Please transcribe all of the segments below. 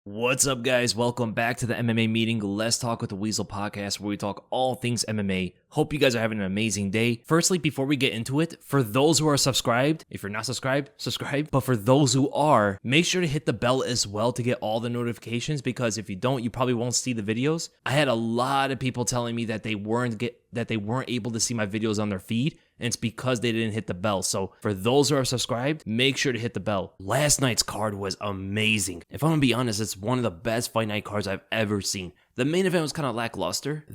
What's up, guys? Welcome back to the MMA meeting. Let's talk with the Weasel podcast, where we talk all things MMA. Hope you guys are having an amazing day. Firstly, before we get into it, for those who are subscribed, if you're not subscribed, subscribe. But for those who are, make sure to hit the bell as well to get all the notifications, because if you don't, you probably won't see the videos. I had a lot of people telling me that they weren't able to see my videos on their feed, and it's because they didn't hit the bell. So for those who are subscribed, make sure to hit the bell. Last night's card was amazing. If I'm gonna be honest, it's one of the best fight night cards I've ever seen. The main event was kind of lackluster.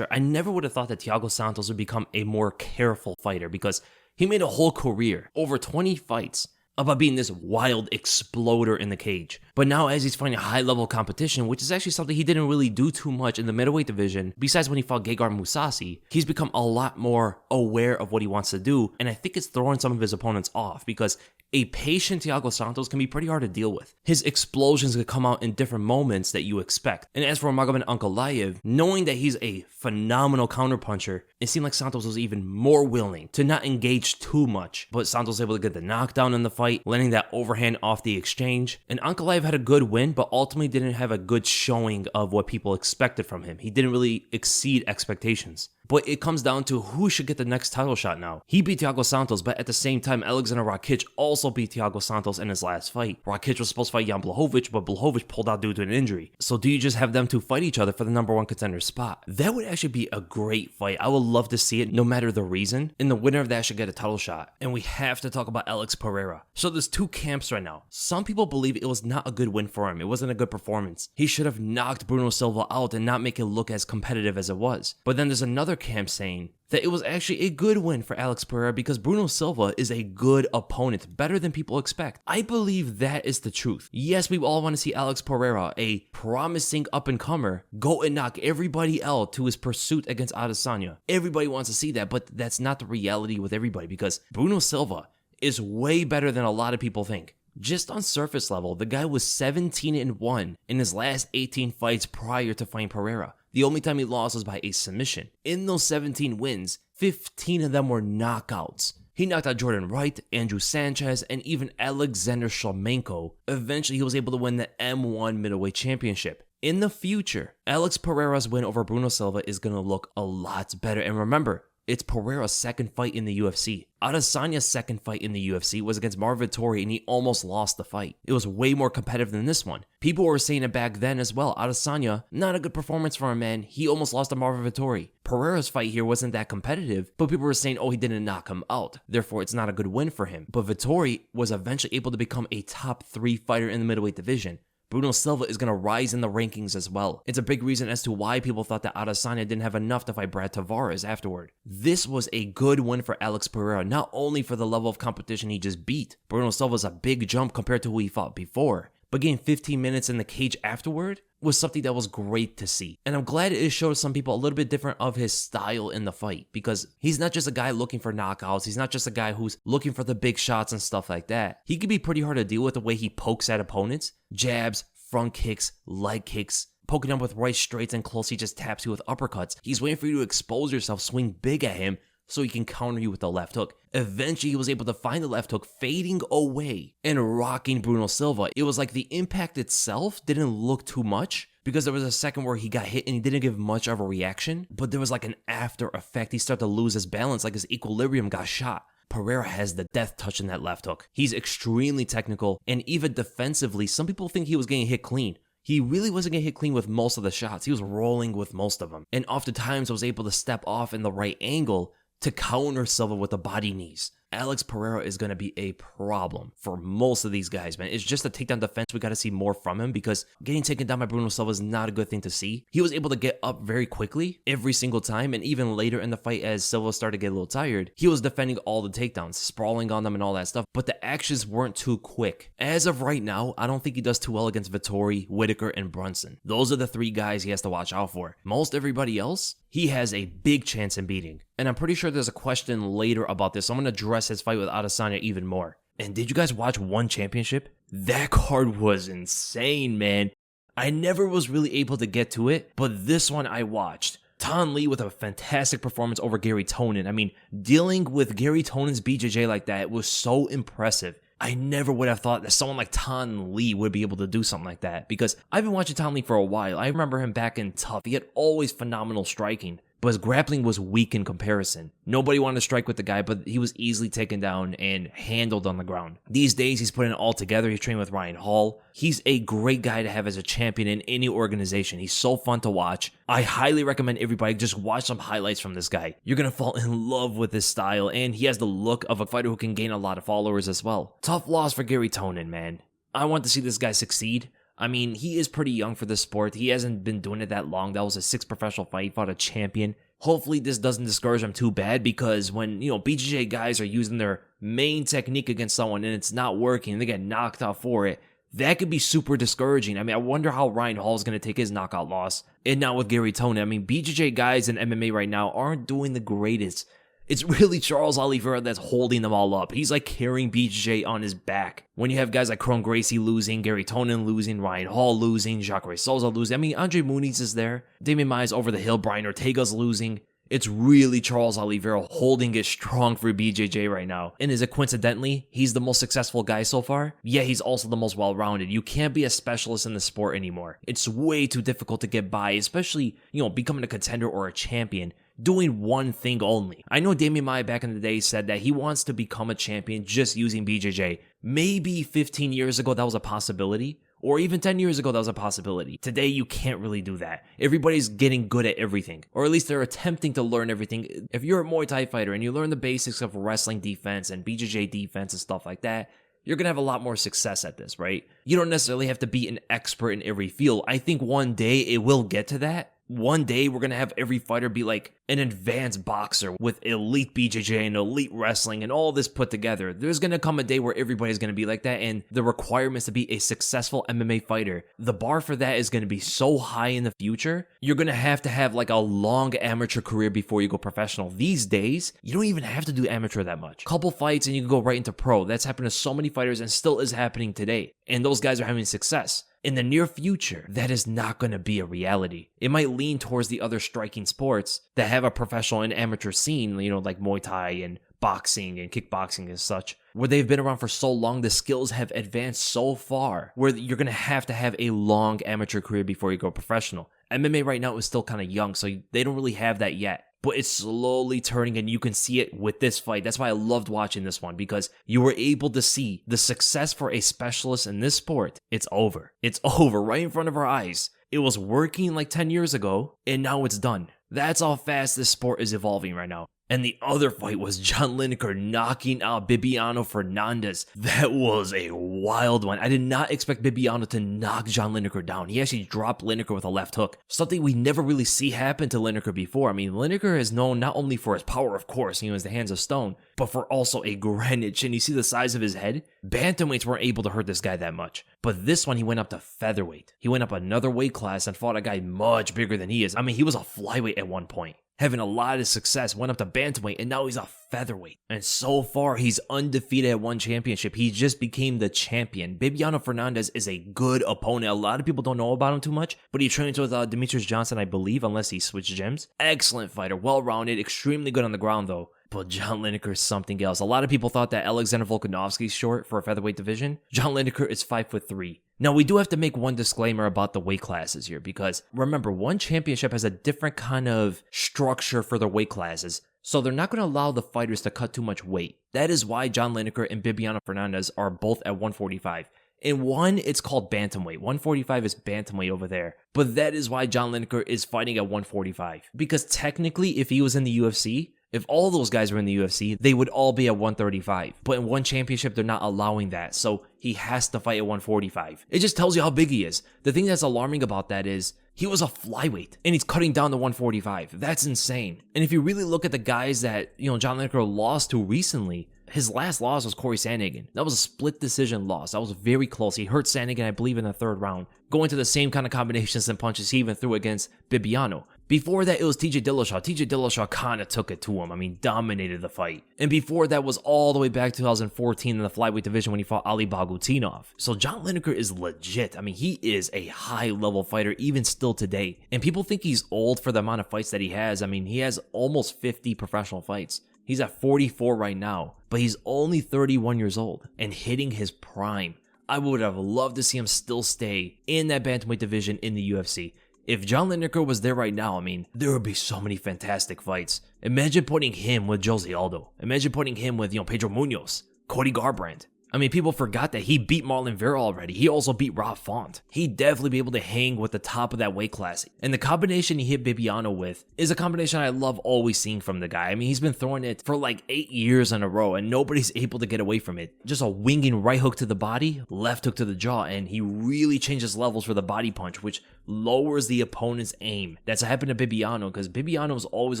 I never would have thought that Thiago Santos would become a more careful fighter, because he made a whole career, over 20 fights, about being this wild exploder in the cage. But now, as he's fighting high-level competition, which is actually something he didn't really do too much in the middleweight division, besides when he fought Gegard Mousasi, he's become a lot more aware of what he wants to do, and I think it's throwing some of his opponents off, because a patient Thiago Santos can be pretty hard to deal with. His explosions could come out in different moments that you expect. And as for Magomed Ankalaev, knowing that he's a phenomenal counterpuncher, it seemed like Santos was even more willing to not engage too much. But Santos was able to get the knockdown in the fight, landing that overhand off the exchange. And Ankalaev had a good win, but ultimately didn't have a good showing of what people expected from him. He didn't really exceed expectations. But it comes down to who should get the next title shot now. He beat Thiago Santos, but at the same time, Alexander Rakic also beat Thiago Santos in his last fight. Rakic was supposed to fight Jan Blachowicz, but Blachowicz pulled out due to an injury. So do you just have them two fight each other for the number one contender spot? That would actually be a great fight. I would love to see it, no matter the reason. And the winner of that should get a title shot. And we have to talk about Alex Pereira. So there's two camps right now. Some people believe it was not a good win for him. It wasn't a good performance. He should have knocked Bruno Silva out and not make it look as competitive as it was. But then there's another camp saying that it was actually a good win for Alex Pereira, because Bruno Silva is a good opponent, better than people expect. I believe that is the truth. Yes, we all want to see Alex Pereira, a promising up-and-comer, go and knock everybody out to his pursuit against Adesanya. Everybody wants to see that, but that's not the reality with everybody, because Bruno Silva is way better than a lot of people think. Just on surface level, the guy was 17-1 in his last 18 fights prior to fighting Pereira. The only time he lost was by a submission. In those 17 wins, 15 of them were knockouts. He knocked out Jordan Wright, Andrew Sanchez, and even Alexander Shlemenko. Eventually, he was able to win the M1 middleweight championship. In the future, Alex Pereira's win over Bruno Silva is going to look a lot better. And remember, it's Pereira's second fight in the UFC. Adesanya's second fight in the UFC was against Marvin Vettori, and he almost lost the fight. It was way more competitive than this one. People were saying it back then as well. Adesanya, not a good performance for him, man. He almost lost to Marvin Vettori. Pereira's fight here wasn't that competitive, but people were saying, oh, he didn't knock him out, therefore it's not a good win for him. But Vettori was eventually able to become a top 3 fighter in the middleweight division. Bruno Silva is going to rise in the rankings as well. It's a big reason as to why people thought that Adesanya didn't have enough to fight Brad Tavares afterward. This was a good win for Alex Pereira, not only for the level of competition he just beat. Bruno Silva's a big jump compared to who he fought before, but getting 15 minutes in the cage afterward was something that was great to see. And I'm glad it showed some people a little bit different of his style in the fight, because he's not just a guy looking for knockouts. He's not just a guy who's looking for the big shots and stuff like that. He can be pretty hard to deal with the way he pokes at opponents. Jabs, front kicks, leg kicks, poking him with right straights, and close he just taps you with uppercuts. He's waiting for you to expose yourself, swing big at him, so he can counter you with the left hook. Eventually, he was able to find the left hook, fading away and rocking Bruno Silva. It was like the impact itself didn't look too much, because there was a second where he got hit and he didn't give much of a reaction, but there was like an after effect. He started to lose his balance, like his equilibrium got shot. Pereira has the death touch in that left hook. He's extremely technical, and even defensively, some people think he was getting hit clean. He really wasn't getting hit clean with most of the shots. He was rolling with most of them, and oftentimes was able to step off in the right angle to counter Silva with the body knees. Alex Pereira is going to be a problem for most of these guys, man. It's just a takedown defense. We got to see more from him, because getting taken down by Bruno Silva is not a good thing to see. He was able to get up very quickly every single time, and even later in the fight, as Silva started to get a little tired, he was defending all the takedowns, sprawling on them and all that stuff, but the actions weren't too quick. As of right now, I don't think he does too well against Vettori, Whittaker, and Brunson. Those are the 3 guys he has to watch out for. Most everybody else, he has a big chance in beating. And I'm pretty sure there's a question later about this, so I'm going to address his fight with Adesanya even more. And did you guys watch One Championship? That card was insane, man. I never was really able to get to it, but this one I watched. Thanh Lee with a fantastic performance over Garry Tonon. I mean, dealing with Garry Tonon's BJJ like that was so impressive. I never would have thought that someone like Tan Lee would be able to do something like that, because I've been watching Tan Lee for a while. I remember him back in Tough. He had always phenomenal striking, but his grappling was weak in comparison. Nobody wanted to strike with the guy, but he was easily taken down and handled on the ground. These days, he's putting it all together. He's training with Ryan Hall. He's a great guy to have as a champion in any organization. He's so fun to watch. I highly recommend everybody just watch some highlights from this guy. You're going to fall in love with his style, and he has the look of a fighter who can gain a lot of followers as well. Tough loss for Garry Tonon, man. I want to see this guy succeed. I mean, he is pretty young for this sport. He hasn't been doing it that long. That was his 6th professional fight. He fought a champion. Hopefully this doesn't discourage him too bad, because when, BJJ guys are using their main technique against someone and it's not working and they get knocked out for it, that could be super discouraging. I mean, I wonder how Ryan Hall is going to take his knockout loss. And now with Garry Tonon, I mean, BJJ guys in MMA right now aren't doing the greatest. It's really Charles Oliveira that's holding them all up. He's like carrying BJJ on his back. When you have guys like Kron Gracie losing, Garry Tonon losing, Ryan Hall losing, Jacare Souza losing. I mean, Andre Muniz is there. Damian Maia's over the hill. Brian Ortega's losing. It's really Charles Oliveira holding it strong for BJJ right now. And is it coincidentally, he's the most successful guy so far? Yeah, he's also the most well-rounded. You can't be a specialist in the sport anymore. It's way too difficult to get by, especially, becoming a contender or a champion, doing one thing only. I know Damian Maia back in the day said that he wants to become a champion just using BJJ. Maybe 15 years ago that was a possibility. Or even 10 years ago, that was a possibility. Today, you can't really do that. Everybody's getting good at everything. Or at least they're attempting to learn everything. If you're a Muay Thai fighter and you learn the basics of wrestling defense and BJJ defense and stuff like that, you're going to have a lot more success at this, right? You don't necessarily have to be an expert in every field. I think one day it will get to that. One day we're going to have every fighter be like an advanced boxer with elite BJJ and elite wrestling and all this put together. There's going to come a day where everybody's going to be like that, and the requirements to be a successful MMA fighter, the bar for that is going to be so high in the future. You're going to have like a long amateur career before you go professional. These days, you don't even have to do amateur that much. Couple fights and you can go right into pro. That's happened to so many fighters and still is happening today. And those guys are having success. In the near future, that is not going to be a reality. It might lean towards the other striking sports that have a professional and amateur scene, like Muay Thai and boxing and kickboxing and such, where they've been around for so long, the skills have advanced so far, where you're going to have a long amateur career before you go professional. MMA right now is still kind of young, so they don't really have that yet. But it's slowly turning, and you can see it with this fight. That's why I loved watching this one, because you were able to see the success for a specialist in this sport. It's over. It's over right in front of our eyes. It was working like 10 years ago, and now it's done. That's how fast this sport is evolving right now. And the other fight was John Lineker knocking out Bibiano Fernandes. That was a wild one. I did not expect Bibiano to knock John Lineker down. He actually dropped Lineker with a left hook. Something we never really see happen to Lineker before. I mean, Lineker is known not only for his power, of course, his the hands of stone, but for also a granite chin. You see the size of his head? Bantamweights weren't able to hurt this guy that much. But this one, he went up to featherweight. He went up another weight class and fought a guy much bigger than he is. I mean, he was a flyweight at one point, having a lot of success, went up to bantamweight, and now he's a featherweight. And so far, he's undefeated at one championship. He just became the champion. Bibiano Fernandes is a good opponent. A lot of people don't know about him too much, but he trains with Demetrius Johnson, I believe, unless he switched gyms. Excellent fighter, well-rounded, extremely good on the ground, though. But John Lineker is something else. A lot of people thought that Alexander Volkanovski's short for a featherweight division. John Lineker is 5'3". Now, we do have to make one disclaimer about the weight classes here, because remember, one championship has a different kind of structure for their weight classes, so they're not going to allow the fighters to cut too much weight. That is why John Lineker and Bibiano Fernandes are both at 145. In one, it's called bantamweight. 145 is bantamweight over there. But that is why John Lineker is fighting at 145. Because technically, if he was in the UFC, if all those guys were in the UFC, they would all be at 135. But in one championship, they're not allowing that. So he has to fight at 145. It just tells you how big he is. The thing that's alarming about that is he was a flyweight and he's cutting down to 145. That's insane. And if you really look at the guys that, John Lineker lost to recently, his last loss was Corey Sandhagen. That was a split decision loss. That was very close. He hurt Sandhagen, I believe, in the third round, going to the same kind of combinations and punches he even threw against Bibiano. Before that, it was TJ Dillashaw. TJ Dillashaw kind of took it to him. I mean, dominated the fight. And before that was all the way back to 2014 in the flyweight division when he fought Ali Bagutinov. So John Lineker is legit. I mean, he is a high-level fighter even still today. And people think he's old for the amount of fights that he has. I mean, he has almost 50 professional fights. He's at 44 right now, but he's only 31 years old and hitting his prime. I would have loved to see him still stay in that bantamweight division in the UFC. If John Lineker was there right now, I mean, there would be so many fantastic fights. Imagine putting him with Jose Aldo. Imagine putting him with, Pedro Munoz, Cody Garbrandt. I mean, people forgot that he beat Marlon Vera already. He also beat Rob Font. He'd definitely be able to hang with the top of that weight class. And the combination he hit Bibiano with is a combination I love always seeing from the guy. I mean, he's been throwing it for like 8 years in a row, and nobody's able to get away from it. Just a winging right hook to the body, left hook to the jaw, and he really changes levels for the body punch, which lowers the opponent's aim. That's what happened to Bibiano, because Bibiano was always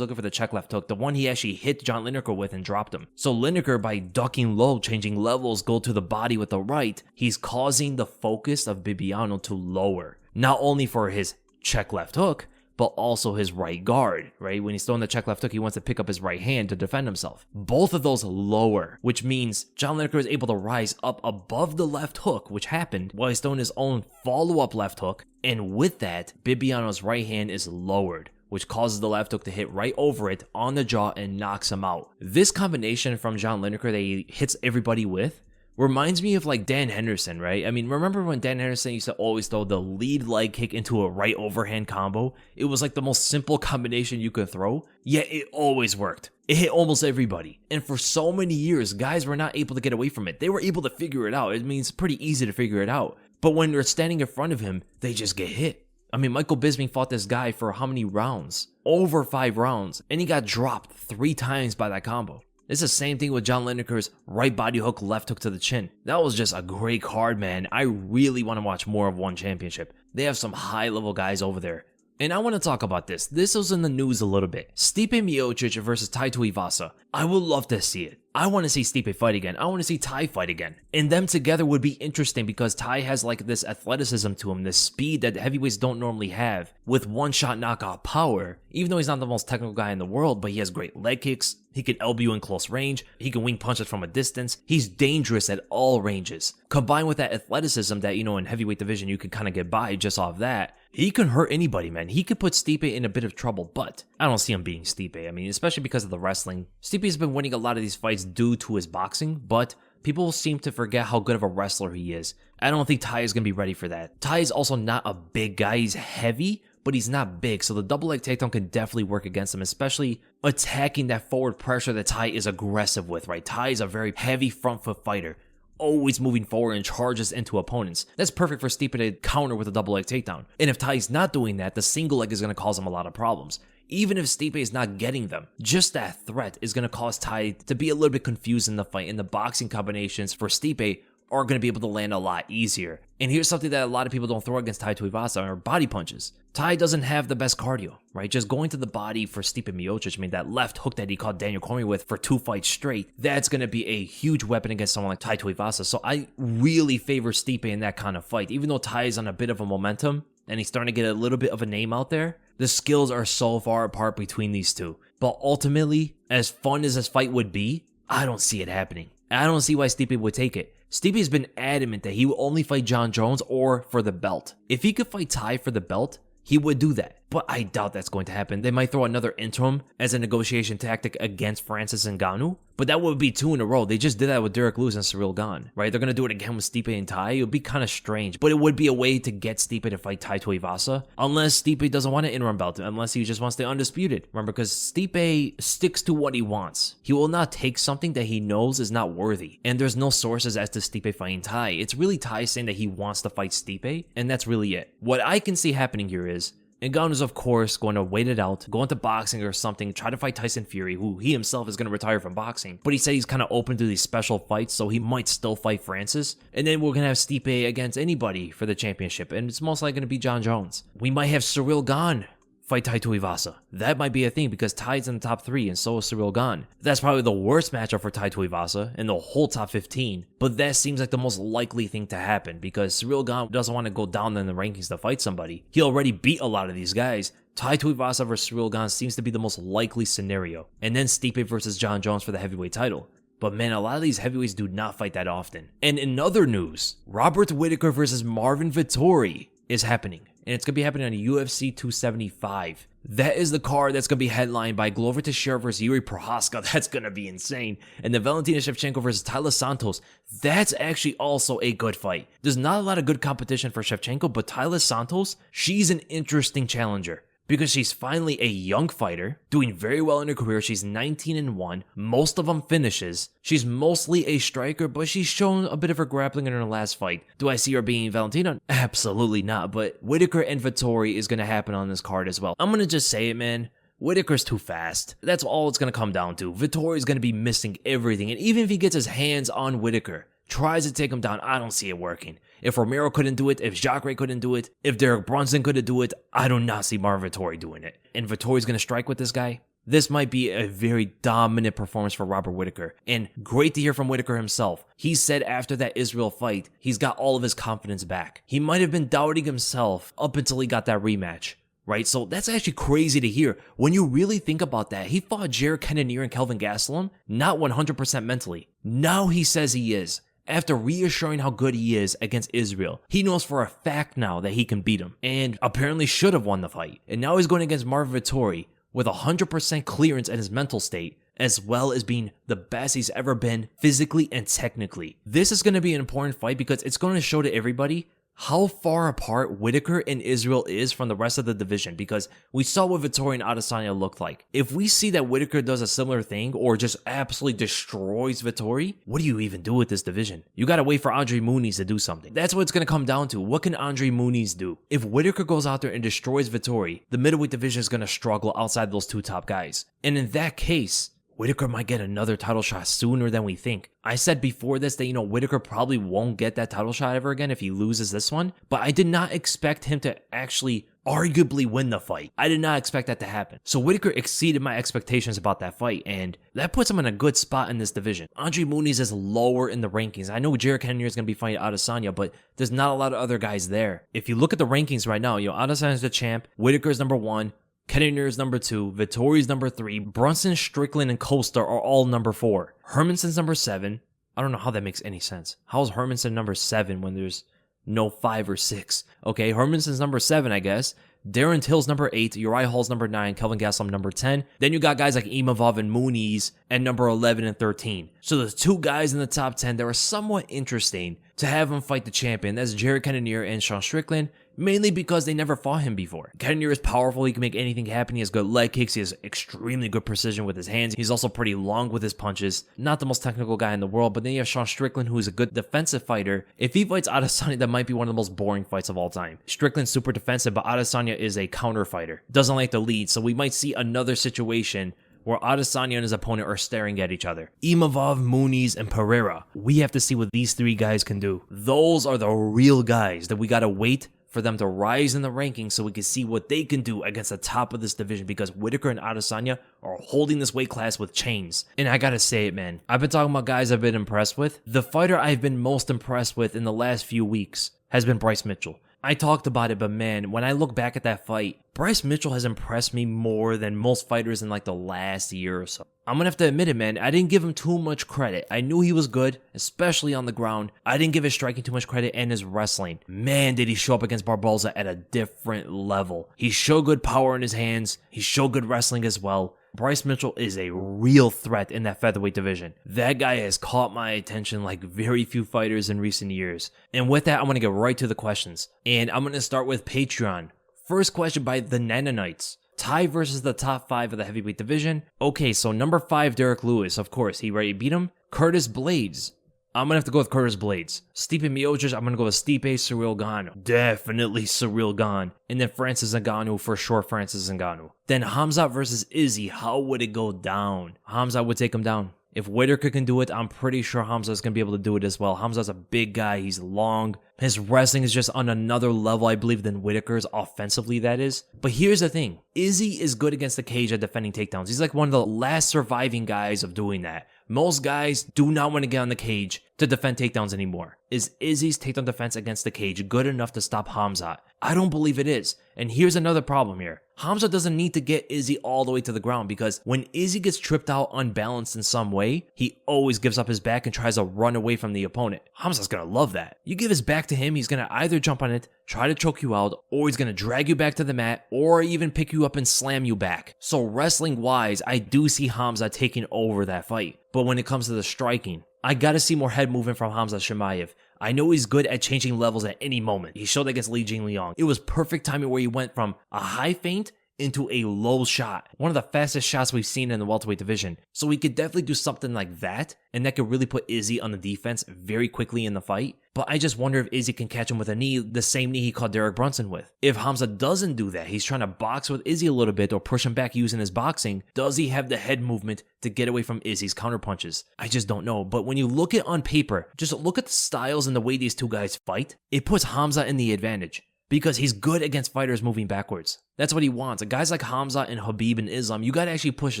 looking for the check left hook, the one he actually hit John Lineker with and dropped him. So Lineker, by ducking low, changing levels, go to the body with the right, he's causing the focus of Bibiano to lower. Not only for his check left hook, but also his right guard, right? When he's throwing the check left hook, he wants to pick up his right hand to defend himself. Both of those lower, which means John Lineker is able to rise up above the left hook, which happened while he's throwing his own follow-up left hook. And with that, Bibiano's right hand is lowered, which causes the left hook to hit right over it on the jaw and knocks him out. This combination from John Lineker that he hits everybody with reminds me of like Dan Henderson, right? I mean, remember when Dan Henderson used to always throw the lead leg kick into a right overhand combo? It was like the most simple combination you could throw, yet it always worked. It hit almost everybody. And for so many years, guys were not able to get away from it. They were able to figure it out. It means pretty easy to figure it out. But when they're standing in front of him, they just get hit. I mean, Michael Bisping fought this guy for how many rounds? Over 5 rounds. And he got dropped 3 times by that combo. It's the same thing with John Lineker's right body hook, left hook to the chin. That was just a great card, man. I really want to watch more of One Championship. They have some high-level guys over there. And I want to talk about this. This was in the news a little bit. Stipe Miocic versus Tai Tuivasa. I would love to see it. I want to see Stipe fight again. I want to see Tai fight again. And them together would be interesting because Tai has like this athleticism to him, this speed that heavyweights don't normally have, with one-shot knockout power. Even though he's not the most technical guy in the world, but he has great leg kicks. He can elbow you in close range. He can wing punches from a distance. He's dangerous at all ranges. Combined with that athleticism that, in heavyweight division, you can kind of get by just off that. He can hurt anybody, man. He could put Stipe in a bit of trouble, but I don't see him beating Stipe. I mean, especially because of the wrestling. Stipe's been winning a lot of these fights due to his boxing, but people seem to forget how good of a wrestler he is. I don't think Tai is going to be ready for that. Tai is also not a big guy. He's heavy, but he's not big, so the double leg takedown can definitely work against him, especially attacking that forward pressure that Tai is aggressive with, right? Tai is a very heavy front foot fighter, always moving forward and charges into opponents. That's perfect for Stipe to counter with a double leg takedown. And if Tai's not doing that, the single leg is going to cause him a lot of problems. Even if Stipe is not getting them, just that threat is going to cause Tai to be a little bit confused in the fight, and the boxing combinations for Stipe are going to be able to land a lot easier. And here's something that a lot of people don't throw against Tai Tuivasa are body punches. Tai doesn't have the best cardio, right? Just going to the body for Stipe Miocic, I mean, that left hook that he caught Daniel Cormier with for 2 fights straight, that's going to be a huge weapon against someone like Tai Tuivasa. So I really favor Stipe in that kind of fight. Even though Tai is on a bit of a momentum and he's starting to get a little bit of a name out there, the skills are so far apart between these two. But ultimately, as fun as this fight would be, I don't see it happening. I don't see why Stipe would take it. Stipe has been adamant that he will only fight Jon Jones or for the belt. If he could fight Tai for the belt, he would do that. But I doubt that's going to happen. They might throw another interim as a negotiation tactic against Francis Ngannou, but that would be 2 in a row. They just did that with Derek Lewis and Ciryl Gane, right? They're going to do it again with Stipe and Tai. It would be kind of strange, but it would be a way to get Stipe to fight Tai Tuivasa, unless Stipe doesn't want an interim belt, unless he just wants the undisputed. Remember, because Stipe sticks to what he wants. He will not take something that he knows is not worthy, and there's no sources as to Stipe fighting Tai. It's really Tai saying that he wants to fight Stipe, and that's really it. What I can see happening here is Ngannou is, of course, going to wait it out, go into boxing or something, try to fight Tyson Fury, who he himself is going to retire from boxing. But he said he's kind of open to these special fights, so he might still fight Francis. And then we're going to have Stipe against anybody for the championship, and it's most likely going to be Jon Jones. We might have Ciryl Gane fight Tai Tuivasa. That might be a thing because Tai's in the top 3 and so is Ciryl Gane. That's probably the worst matchup for Tai Tuivasa in the whole top 15, but that seems like the most likely thing to happen because Ciryl Gane doesn't want to go down in the rankings to fight somebody. He already beat a lot of these guys. Tai Tuivasa versus Ciryl Gane seems to be the most likely scenario. And then Stipe versus Jon Jones for the heavyweight title. But man, a lot of these heavyweights do not fight that often. And in other news, Robert Whittaker versus Marvin Vettori is happening. and it's going to be happening on UFC 275. That is the card that's going to be headlined by Glover Teixeira versus Yuri Prochazka. That's going to be insane. And then Valentina Shevchenko versus Taila Santos. That's actually also a good fight. There's not a lot of good competition for Shevchenko, but Taila Santos, she's an interesting challenger. Because she's finally a young fighter, doing very well in her career. She's 19-1, most of them finishes. She's mostly a striker, but she's shown a bit of her grappling in her last fight. Do I see her being Valentina? Absolutely not, but Whittaker and Vettori is going to happen on this card as well. I'm going to just say it, man. Whittaker's too fast. That's all it's going to come down to. Vettori is going to be missing everything, and even if he gets his hands on Whittaker, tries to take him down, I don't see it working. If Romero couldn't do it, if Jacare couldn't do it, if Derek Brunson couldn't do it, I do not see Marvin Vettori doing it. And Vettori's going to strike with this guy. This might be a very dominant performance for Robert Whittaker. And great to hear from Whittaker himself. He said after that Israel fight, he's got all of his confidence back. He might have been doubting himself up until he got that rematch. Right, so that's actually crazy to hear. When you really think about that, he fought Jared Cannonier and Kelvin Gastelum, not 100% mentally. Now he says he is. After reassuring how good he is against Israel, he knows for a fact now that he can beat him, and apparently should have won the fight. And now he's going against Marvin Vettori with 100% clearance in his mental state, as well as being the best he's ever been physically and technically. This is going to be an important fight because it's going to show to everybody how far apart Whittaker and Israel is from the rest of the division, because we saw what Vettori and Adesanya looked like. If we see that Whittaker does a similar thing or just absolutely destroys Vettori, what do you even do with this division? You gotta wait for Andre Muniz to do something. That's what it's gonna come down to. What can Andre Muniz do? If Whittaker goes out there and destroys Vettori, the middleweight division is gonna struggle outside those two top guys. And in that case, Whittaker might get another title shot sooner than we think. I said before this that, Whittaker probably won't get that title shot ever again if he loses this one, but I did not expect him to actually arguably win the fight. I did not expect that to happen. So Whittaker exceeded my expectations about that fight, and that puts him in a good spot in this division. Andre Muniz is lower in the rankings. I know Jared Cannonier is going to be fighting Adesanya, but there's not a lot of other guys there. If you look at the rankings right now, Adesanya is the champ, Whittaker is number 1, Cannonier is number 2, Vettori is number 3, Brunson, Strickland, and Costa are all number 4. Hermansson's number 7. I don't know how that makes any sense. How is Hermansson number 7 when there's no 5 or 6? Okay, Hermansson's number 7, I guess. Darren Till's number 8, Uriah Hall's number 9, Kelvin Gastelum number 10. Then you got guys like Imavov and Muniz at number 11 and 13. So there's 2 guys in the top 10 that are somewhat interesting to have them fight the champion. That's Jared Cannonier and Sean Strickland, mainly because they never fought him before. Cannonier is powerful, he can make anything happen, he has good leg kicks, he has extremely good precision with his hands, he's also pretty long with his punches, not the most technical guy in the world, but then you have Sean Strickland, who is a good defensive fighter. If he fights Adesanya, that might be one of the most boring fights of all time. Strickland's super defensive, but Adesanya is a counter fighter, doesn't like to lead, so we might see another situation where Adesanya and his opponent are staring at each other. Imavov, Muniz, and Pereira. We have to see what these 3 guys can do. Those are the real guys that we gotta wait for them to rise in the rankings so we can see what they can do against the top of this division, because Whittaker and Adesanya are holding this weight class with chains. And I gotta say it, man. I've been talking about guys I've been impressed with. The fighter I've been most impressed with in the last few weeks has been Bryce Mitchell. I talked about it, but man, when I look back at that fight, Bryce Mitchell has impressed me more than most fighters in like the last year or so. I'm gonna have to admit it, man. I didn't give him too much credit. I knew he was good, especially on the ground. I didn't give his striking too much credit and his wrestling. Man, did he show up against Barboza at a different level. He showed good power in his hands. He showed good wrestling as well. Bryce Mitchell is a real threat in that featherweight division. That guy has caught my attention like very few fighters in recent years. And with that, I'm going to get right to the questions. And I'm going to start with Patreon. First question by the Nanonites. Tai versus the top 5 of the heavyweight division. Okay, so number 5, Derek Lewis. Of course, he already beat him. Curtis Blades. I'm going to have to go with Curtis Blades. Stipe Miocic, I'm going to go with Stipe Ciryl Gane. Definitely Ciryl Gane. And then Francis Ngannou, for sure Francis Ngannou. Then Khamzat versus Izzy. How would it go down? Khamzat would take him down. If Whittaker can do it, I'm pretty sure Khamzat's going to be able to do it as well. Khamzat's a big guy. He's long. His wrestling is just on another level, I believe, than Whittaker's, offensively, that is. But here's the thing. Izzy is good against the cage at defending takedowns. He's like one of the last surviving guys of doing that. Most guys do not want to get on the cage to defend takedowns anymore. Is Izzy's takedown defense against the cage good enough to stop Khamzat? I don't believe it is. And here's another problem here. Khamzat doesn't need to get Izzy all the way to the ground because when Izzy gets tripped out unbalanced in some way, he always gives up his back and tries to run away from the opponent. Khamzat's gonna love that. You give his back to him, he's gonna either jump on it, try to choke you out, or he's gonna drag you back to the mat, or even pick you up and slam you back. So wrestling wise, I do see Khamzat taking over that fight. But when it comes to the striking, I gotta see more head movement from Khamzat Chimaev. I know he's good at changing levels at any moment. He showed that against Li Jingliang. It was perfect timing where he went from a high feint into a low shot. One of the fastest shots we've seen in the welterweight division. So he could definitely do something like that, and that could really put Izzy on the defense very quickly in the fight. But I just wonder if Izzy can catch him with a knee, the same knee he caught Derek Brunson with. If Khamzat doesn't do that, he's trying to box with Izzy a little bit or push him back using his boxing, does he have the head movement to get away from Izzy's counterpunches? I just don't know. But when you look at on paper, just look at the styles and the way these two guys fight, it puts Khamzat in the advantage. Because he's good against fighters moving backwards. That's what he wants. Guys like Khamzat and Khabib and Islam, you gotta actually push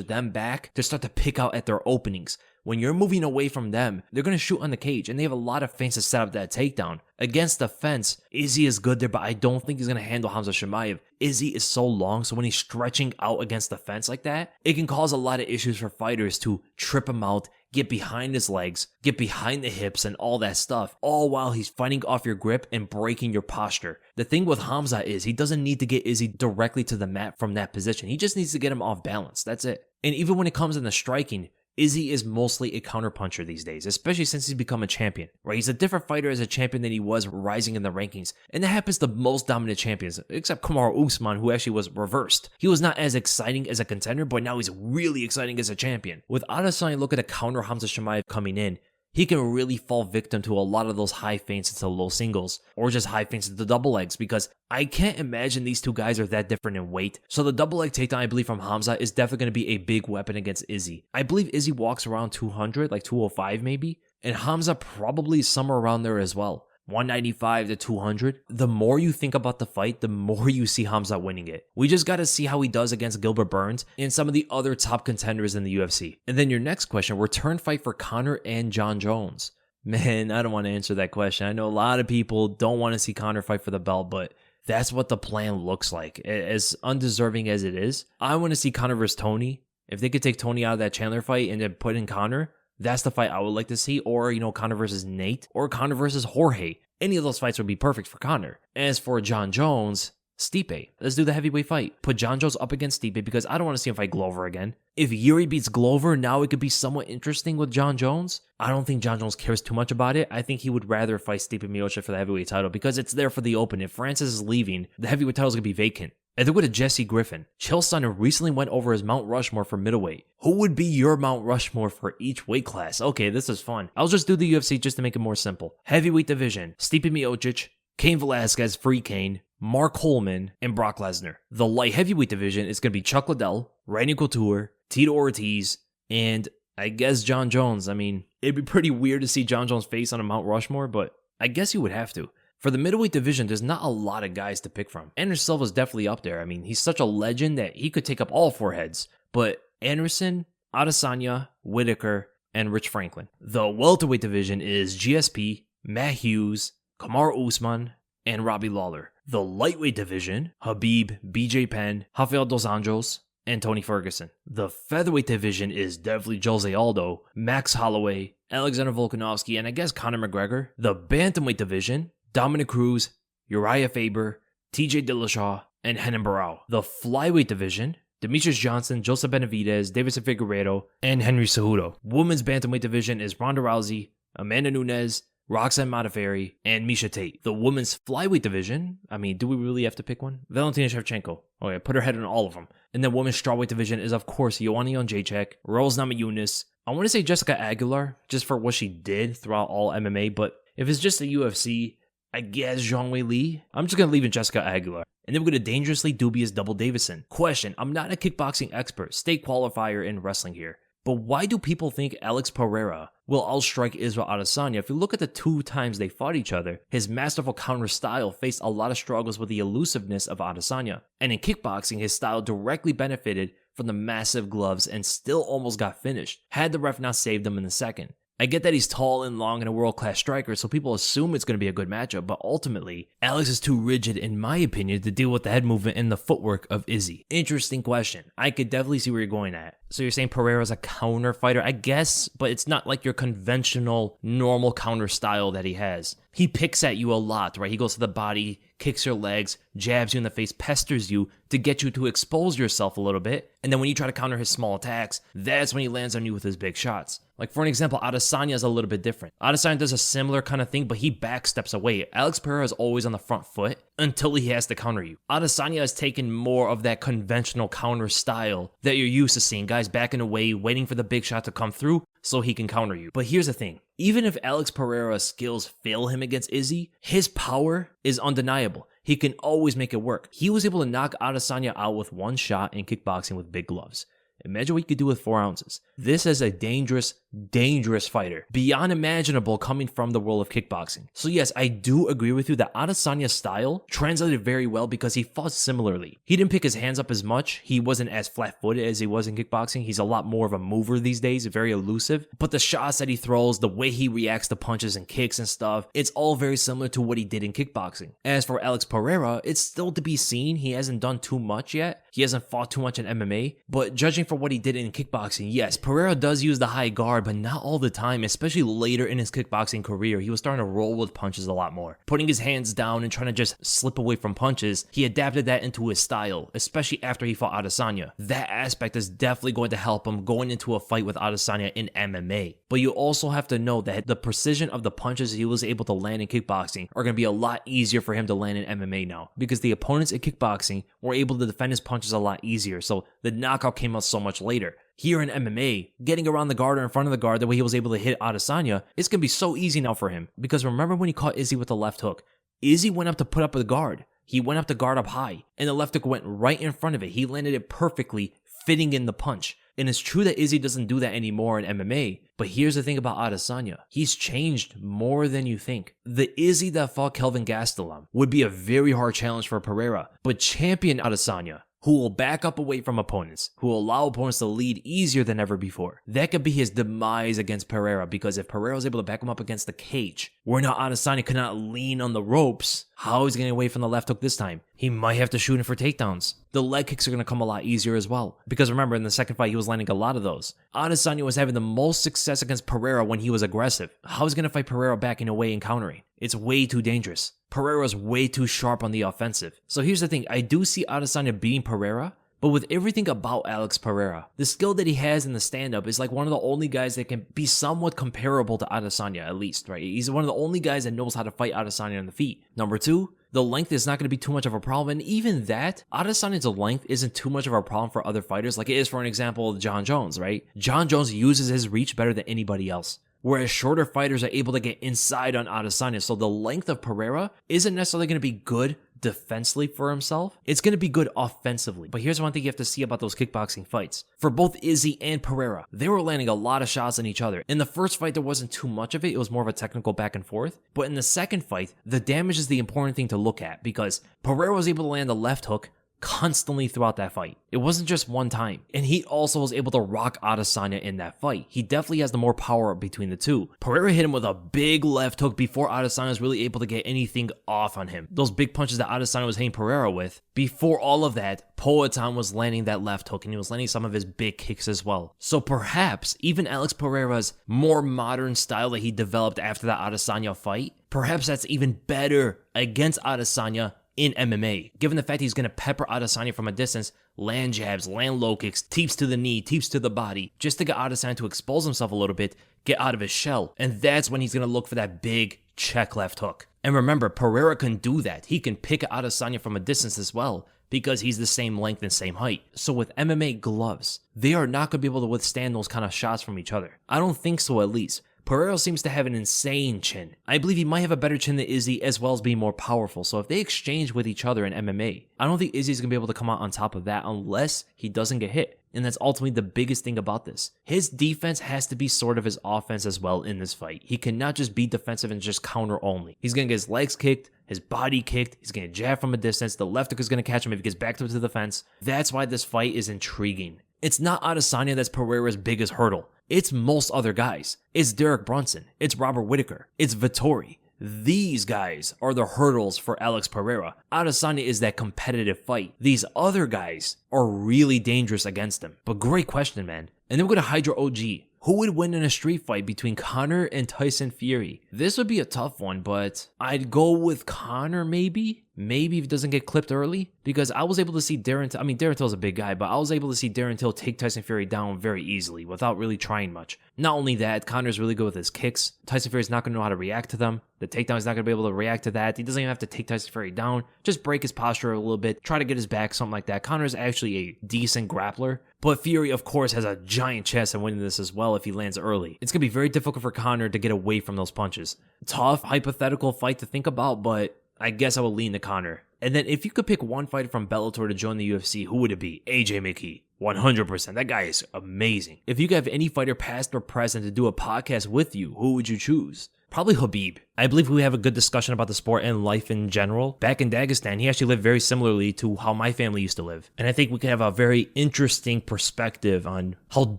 them back to start to pick out at their openings. When you're moving away from them, they're gonna shoot on the cage, and they have a lot of feints to set up that takedown. Against the fence, Izzy is good there, but I don't think he's gonna handle Khamzat Chimaev. Izzy is so long, so when he's stretching out against the fence like that, it can cause a lot of issues for fighters to trip him out, get behind his legs, get behind the hips, and all that stuff, all while he's fighting off your grip and breaking your posture. The thing with Khamzat is he doesn't need to get Izzy directly to the mat from that position. He just needs to get him off balance. That's it. And even when it comes in the striking, Izzy is mostly a counterpuncher these days, especially since he's become a champion, right? He's a different fighter as a champion than he was rising in the rankings. And that happens to most dominant champions, except Kamaru Usman, who actually was reversed. He was not as exciting as a contender, but now he's really exciting as a champion. With Adesanya, look at a counter Khamzat Chimaev coming in. He can really fall victim to a lot of those high feints into low singles, or just high feints into double legs, because I can't imagine these two guys are that different in weight. So the double leg takedown, I believe, from Khamzat is definitely going to be a big weapon against Izzy. I believe Izzy walks around 200, like 205 maybe, and Khamzat probably somewhere around there as well. 195 to 200. The more you think about the fight, the more you see Khamzat winning it. We just got to see how he does against Gilbert Burns and some of the other top contenders in the UFC. And then your next question, return fight for Conor and Jon Jones. Man, I don't want to answer that question. I know a lot of people don't want to see Conor fight for the belt, but that's what the plan looks like. As undeserving as it is, I want to see Conor versus Tony. If they could take Tony out of that Chandler fight and then put in Conor, that's the fight I would like to see. Or, Conor versus Nate or Conor versus Jorge. Any of those fights would be perfect for Conor. As for Jon Jones, Stipe. Let's do the heavyweight fight. Put Jon Jones up against Stipe because I don't want to see him fight Glover again. If Yuri beats Glover, now it could be somewhat interesting with Jon Jones. I don't think Jon Jones cares too much about it. I think he would rather fight Stipe Miocic for the heavyweight title because it's there for the open. If Francis is leaving, the heavyweight title is going to be vacant. And then with Jesse Griffin, Chael Sonnen recently went over his Mount Rushmore for middleweight. Who would be your Mount Rushmore for each weight class? Okay, this is fun. I'll just do the UFC just to make it more simple. Heavyweight division, Stipe Miocic, Cain Velasquez, Free Cain, Mark Coleman, and Brock Lesnar. The light heavyweight division is going to be Chuck Liddell, Randy Couture, Tito Ortiz, and I guess Jon Jones. I mean, it'd be pretty weird to see Jon Jones' face on a Mount Rushmore, but I guess you would have to. For the middleweight division, there's not a lot of guys to pick from. Anderson Silva's definitely up there. I mean, he's such a legend that he could take up all four heads. But Anderson, Adesanya, Whittaker, and Rich Franklin. The welterweight division is GSP, Matt Hughes, Kamaru Usman, and Robbie Lawler. The lightweight division, Khabib, BJ Penn, Rafael Dos Anjos, and Tony Ferguson. The featherweight division is definitely Jose Aldo, Max Holloway, Alexander Volkanovski, and I guess Conor McGregor. The bantamweight division, Dominic Cruz, Uriah Faber, TJ Dillashaw, and Renan Barão. The flyweight division, Demetrius Johnson, Joseph Benavidez, Davidson Figueiredo, and Henry Cejudo. Women's bantamweight division is Ronda Rousey, Amanda Nunes, Roxanne Modafferi, and Miesha Tate. The women's flyweight division, I mean, do we really have to pick one? Valentina Shevchenko. Oh yeah, put her head in all of them. And the women's strawweight division is, of course, Joanna Jędrzejczyk, Rose Namajunas. I want to say Jessica Aguilar, just for what she did throughout all MMA, but if it's just the UFC, I guess Zhang Wei Li. I'm just going to leave in Jessica Aguilar. And then we're going to dangerously dubious Double Davison. Question, I'm not a kickboxing expert, state qualifier in wrestling here. But why do people think Alex Pereira will outstrike Israel Adesanya? If you look at the two times they fought each other, his masterful counter style faced a lot of struggles with the elusiveness of Adesanya. And in kickboxing, his style directly benefited from the massive gloves and still almost got finished, had the ref not saved them in the second. I get that he's tall and long and a world-class striker, so people assume it's going to be a good matchup, but ultimately, Alex is too rigid, in my opinion, to deal with the head movement and the footwork of Izzy. Interesting question. I could definitely see where you're going at. So you're saying Pereira's a counter fighter? I guess, but it's not like your conventional, normal counter style that he has. He picks at you a lot, right? He goes to the body, kicks your legs, jabs you in the face, pesters you to get you to expose yourself a little bit. And then when you try to counter his small attacks, that's when he lands on you with his big shots. Like for an example, Adesanya is a little bit different. Adesanya does a similar kind of thing, but he backsteps away. Alex Pereira is always on the front foot until he has to counter you. Adesanya has taken more of that conventional counter style that you're used to seeing. Guys backing away, waiting for the big shot to come through so he can counter you. But here's the thing. Even if Alex Pereira's skills fail him against Izzy, his power is undeniable. He can always make it work. He was able to knock Adesanya out with one shot in kickboxing with big gloves. Imagine what you could do with 4 ounces. This is a dangerous, dangerous fighter. Beyond imaginable coming from the world of kickboxing. So yes, I do agree with you that Adesanya's style translated very well because he fought similarly. He didn't pick his hands up as much. He wasn't as flat-footed as he was in kickboxing. He's a lot more of a mover these days, very elusive. But the shots that he throws, the way he reacts to punches and kicks and stuff, it's all very similar to what he did in kickboxing. As for Alex Pereira, it's still to be seen. He hasn't done too much yet. He hasn't fought too much in MMA. But judging for what he did in kickboxing, yes, Pereira does use the high guard, but not all the time, especially later in his kickboxing career. He was starting to roll with punches a lot more. Putting his hands down and trying to just slip away from punches, he adapted that into his style, especially after he fought Adesanya. That aspect is definitely going to help him going into a fight with Adesanya in MMA. But you also have to know that the precision of the punches he was able to land in kickboxing are going to be a lot easier for him to land in MMA now, because the opponents in kickboxing were able to defend his punches a lot easier, so the knockout came out so much later. Here in MMA, getting around the guard or in front of the guard, the way he was able to hit Adesanya, it's going to be so easy now for him. Because remember when he caught Izzy with the left hook? Izzy went up to put up a guard. He went up to guard up high, and the left hook went right in front of it. He landed it perfectly, fitting in the punch. And it's true that Izzy doesn't do that anymore in MMA, but here's the thing about Adesanya. He's changed more than you think. The Izzy that fought Kelvin Gastelum would be a very hard challenge for Pereira, but champion Adesanya, who will back up away from opponents, who will allow opponents to lead easier than ever before. That could be his demise against Pereira, because if Pereira was able to back him up against the cage, where now Adesanya could not lean on the ropes, how is he getting away from the left hook this time? He might have to shoot him for takedowns. The leg kicks are going to come a lot easier as well, because remember, in the second fight, he was landing a lot of those. Adesanya was having the most success against Pereira when he was aggressive. How is he going to fight Pereira backing away and countering? It's way too dangerous. Pereira's way too sharp on the offensive. So here's the thing, I do see Adesanya beating Pereira, but with everything about Alex Pereira, the skill that he has in the stand-up is like one of the only guys that can be somewhat comparable to Adesanya, at least, right? He's one of the only guys that knows how to fight Adesanya on the feet. Number 2, the length is not going to be too much of a problem, and even that, Adesanya's length isn't too much of a problem for other fighters, like it is, for an example, John Jones, right? John Jones uses his reach better than anybody else, whereas shorter fighters are able to get inside on Adesanya, so the length of Pereira isn't necessarily going to be good defensively for himself. It's going to be good offensively. But here's one thing you have to see about those kickboxing fights. For both Izzy and Pereira, they were landing a lot of shots on each other. In the first fight, there wasn't too much of it. It was more of a technical back and forth. But in the second fight, the damage is the important thing to look at, because Pereira was able to land the left hook constantly throughout that fight. It wasn't just one time. And he also was able to rock Adesanya in that fight. He definitely has the more power between the two. Pereira hit him with a big left hook before Adesanya was really able to get anything off on him. Those big punches that Adesanya was hitting Pereira with. Before all of that, Poatan was landing that left hook, and he was landing some of his big kicks as well. So perhaps even Alex Pereira's more modern style that he developed after that Adesanya fight, perhaps that's even better against Adesanya in MMA, given the fact he's going to pepper Adesanya from a distance, land jabs, land low kicks, teeps to the knee, teeps to the body, just to get Adesanya to expose himself a little bit, get out of his shell. And that's when he's going to look for that big check left hook. And remember, Pereira can do that. He can pick Adesanya from a distance as well, because he's the same length and same height. So with MMA gloves, they are not going to be able to withstand those kind of shots from each other. I don't think so, at least. Pereira seems to have an insane chin. I believe he might have a better chin than Izzy, as well as being more powerful. So if they exchange with each other in MMA, I don't think Izzy's going to be able to come out on top of that unless he doesn't get hit. And that's ultimately the biggest thing about this. His defense has to be sort of his offense as well in this fight. He cannot just be defensive and just counter only. He's going to get his legs kicked, his body kicked, he's going to jab from a distance, the left hook is going to catch him if he gets backed up to the fence. That's why this fight is intriguing. It's not Adesanya that's Pereira's biggest hurdle. It's most other guys. It's Derek Brunson. It's Robert Whittaker. It's Vettori. These guys are the hurdles for Alex Pereira. Adesanya is that competitive fight. These other guys are really dangerous against him. But great question, man. And then we're going to Hydra OG. Who would win in a street fight between Conor and Tyson Fury? This would be a tough one, but I'd go with Conor maybe. Maybe if it doesn't get clipped early. Because I was able to see Darren Till, Darren Till's a big guy, but I was able to see Darren Till take Tyson Fury down very easily without really trying much. Not only that, Conor's really good with his kicks. Tyson Fury's not going to know how to react to them. The takedown is not going to be able to react to that. He doesn't even have to take Tyson Fury down. Just break his posture a little bit. Try to get his back, something like that. Conor's actually a decent grappler. But Fury, of course, has a giant chance of winning this as well if he lands early. It's going to be very difficult for Conor to get away from those punches. Tough, hypothetical fight to think about, but I guess I would lean to Conor. And then if you could pick one fighter from Bellator to join the UFC, who would it be? AJ McKee. 100%. That guy is amazing. If you could have any fighter past or present to do a podcast with you, who would you choose? Probably Khabib. I believe we have a good discussion about the sport and life in general. Back in Dagestan, he actually lived very similarly to how my family used to live. And I think we could have a very interesting perspective on how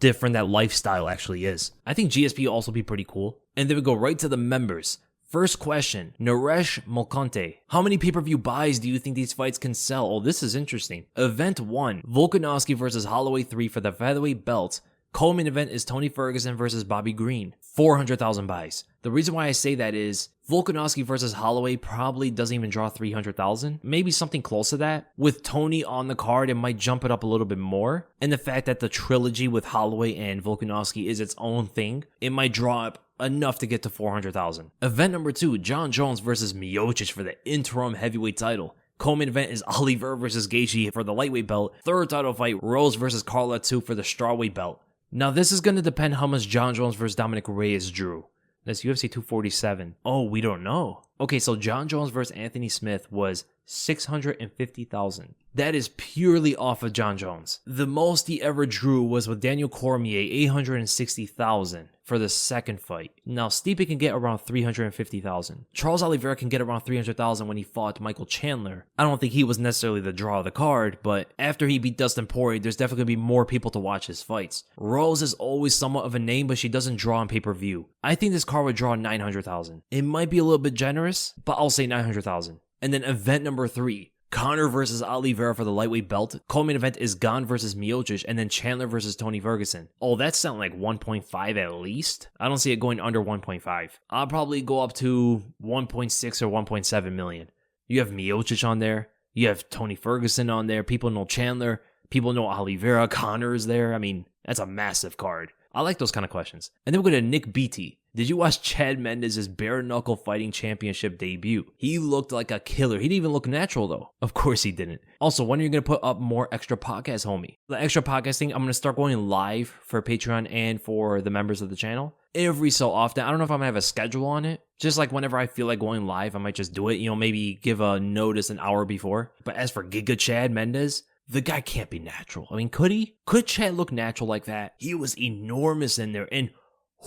different that lifestyle actually is. I think GSP will also be pretty cool. And then we go right to the members. First question, Naresh Mulconte. How many pay-per-view buys do you think these fights can sell? Oh, this is interesting. Event 1, Volkanovski versus Holloway 3 for the featherweight belt. Co-main event is Tony Ferguson versus Bobby Green. 400,000 buys. The reason why I say that is Volkanovski versus Holloway probably doesn't even draw 300,000. Maybe something close to that. With Tony on the card, it might jump it up a little bit more. And the fact that the trilogy with Holloway and Volkanovski is its own thing, it might draw up enough to get to 400,000. Event number 2, John Jones versus Miocic for the interim heavyweight title. Co-main event is Oliver versus Gaethje for the lightweight belt. Third title fight, Rose versus Carla 2 for the strawweight belt. Now this is going to depend how much John Jones versus Dominic Reyes drew. That's UFC 247. Oh, we don't know. Okay, so John Jones versus Anthony Smith was 650,000. That is purely off of John Jones. The most he ever drew was with Daniel Cormier, 860,000 for the second fight. Now, Stipe can get around 350,000. Charles Oliveira can get around 300,000 when he fought Michael Chandler. I don't think he was necessarily the draw of the card, but after he beat Dustin Poirier, there's definitely going to be more people to watch his fights. Rose is always somewhat of a name, but she doesn't draw on pay-per-view. I think this card would draw 900,000. It might be a little bit generous, but I'll say 900,000. And then event number 3, Conor versus Oliveira for the lightweight belt. Co-main event is Gane versus Miocic, and then Chandler versus Tony Ferguson. Oh, that's sounding like 1.5 at least. I don't see it going under 1.5. I'll probably go up to 1.6 or 1.7 million. You have Miocic on there. You have Tony Ferguson on there. People know Chandler. People know Oliveira. Conor is there. That's a massive card. I like those kind of questions. And then we're going to Nick Beatty. Did you watch Chad Mendes' Bareknuckle Fighting Championship debut? He looked like a killer. He didn't even look natural though. Of course he didn't. Also, when are you going to put up more extra podcasts, homie? The extra podcasting, I'm going to start going live for Patreon and for the members of the channel. Every so often. I don't know if I'm going to have a schedule on it. Just like whenever I feel like going live, I might just do it. Maybe give a notice an hour before. But as for Giga Chad Mendes, the guy can't be natural. Could he? Could Chad look natural like that? He was enormous in there. And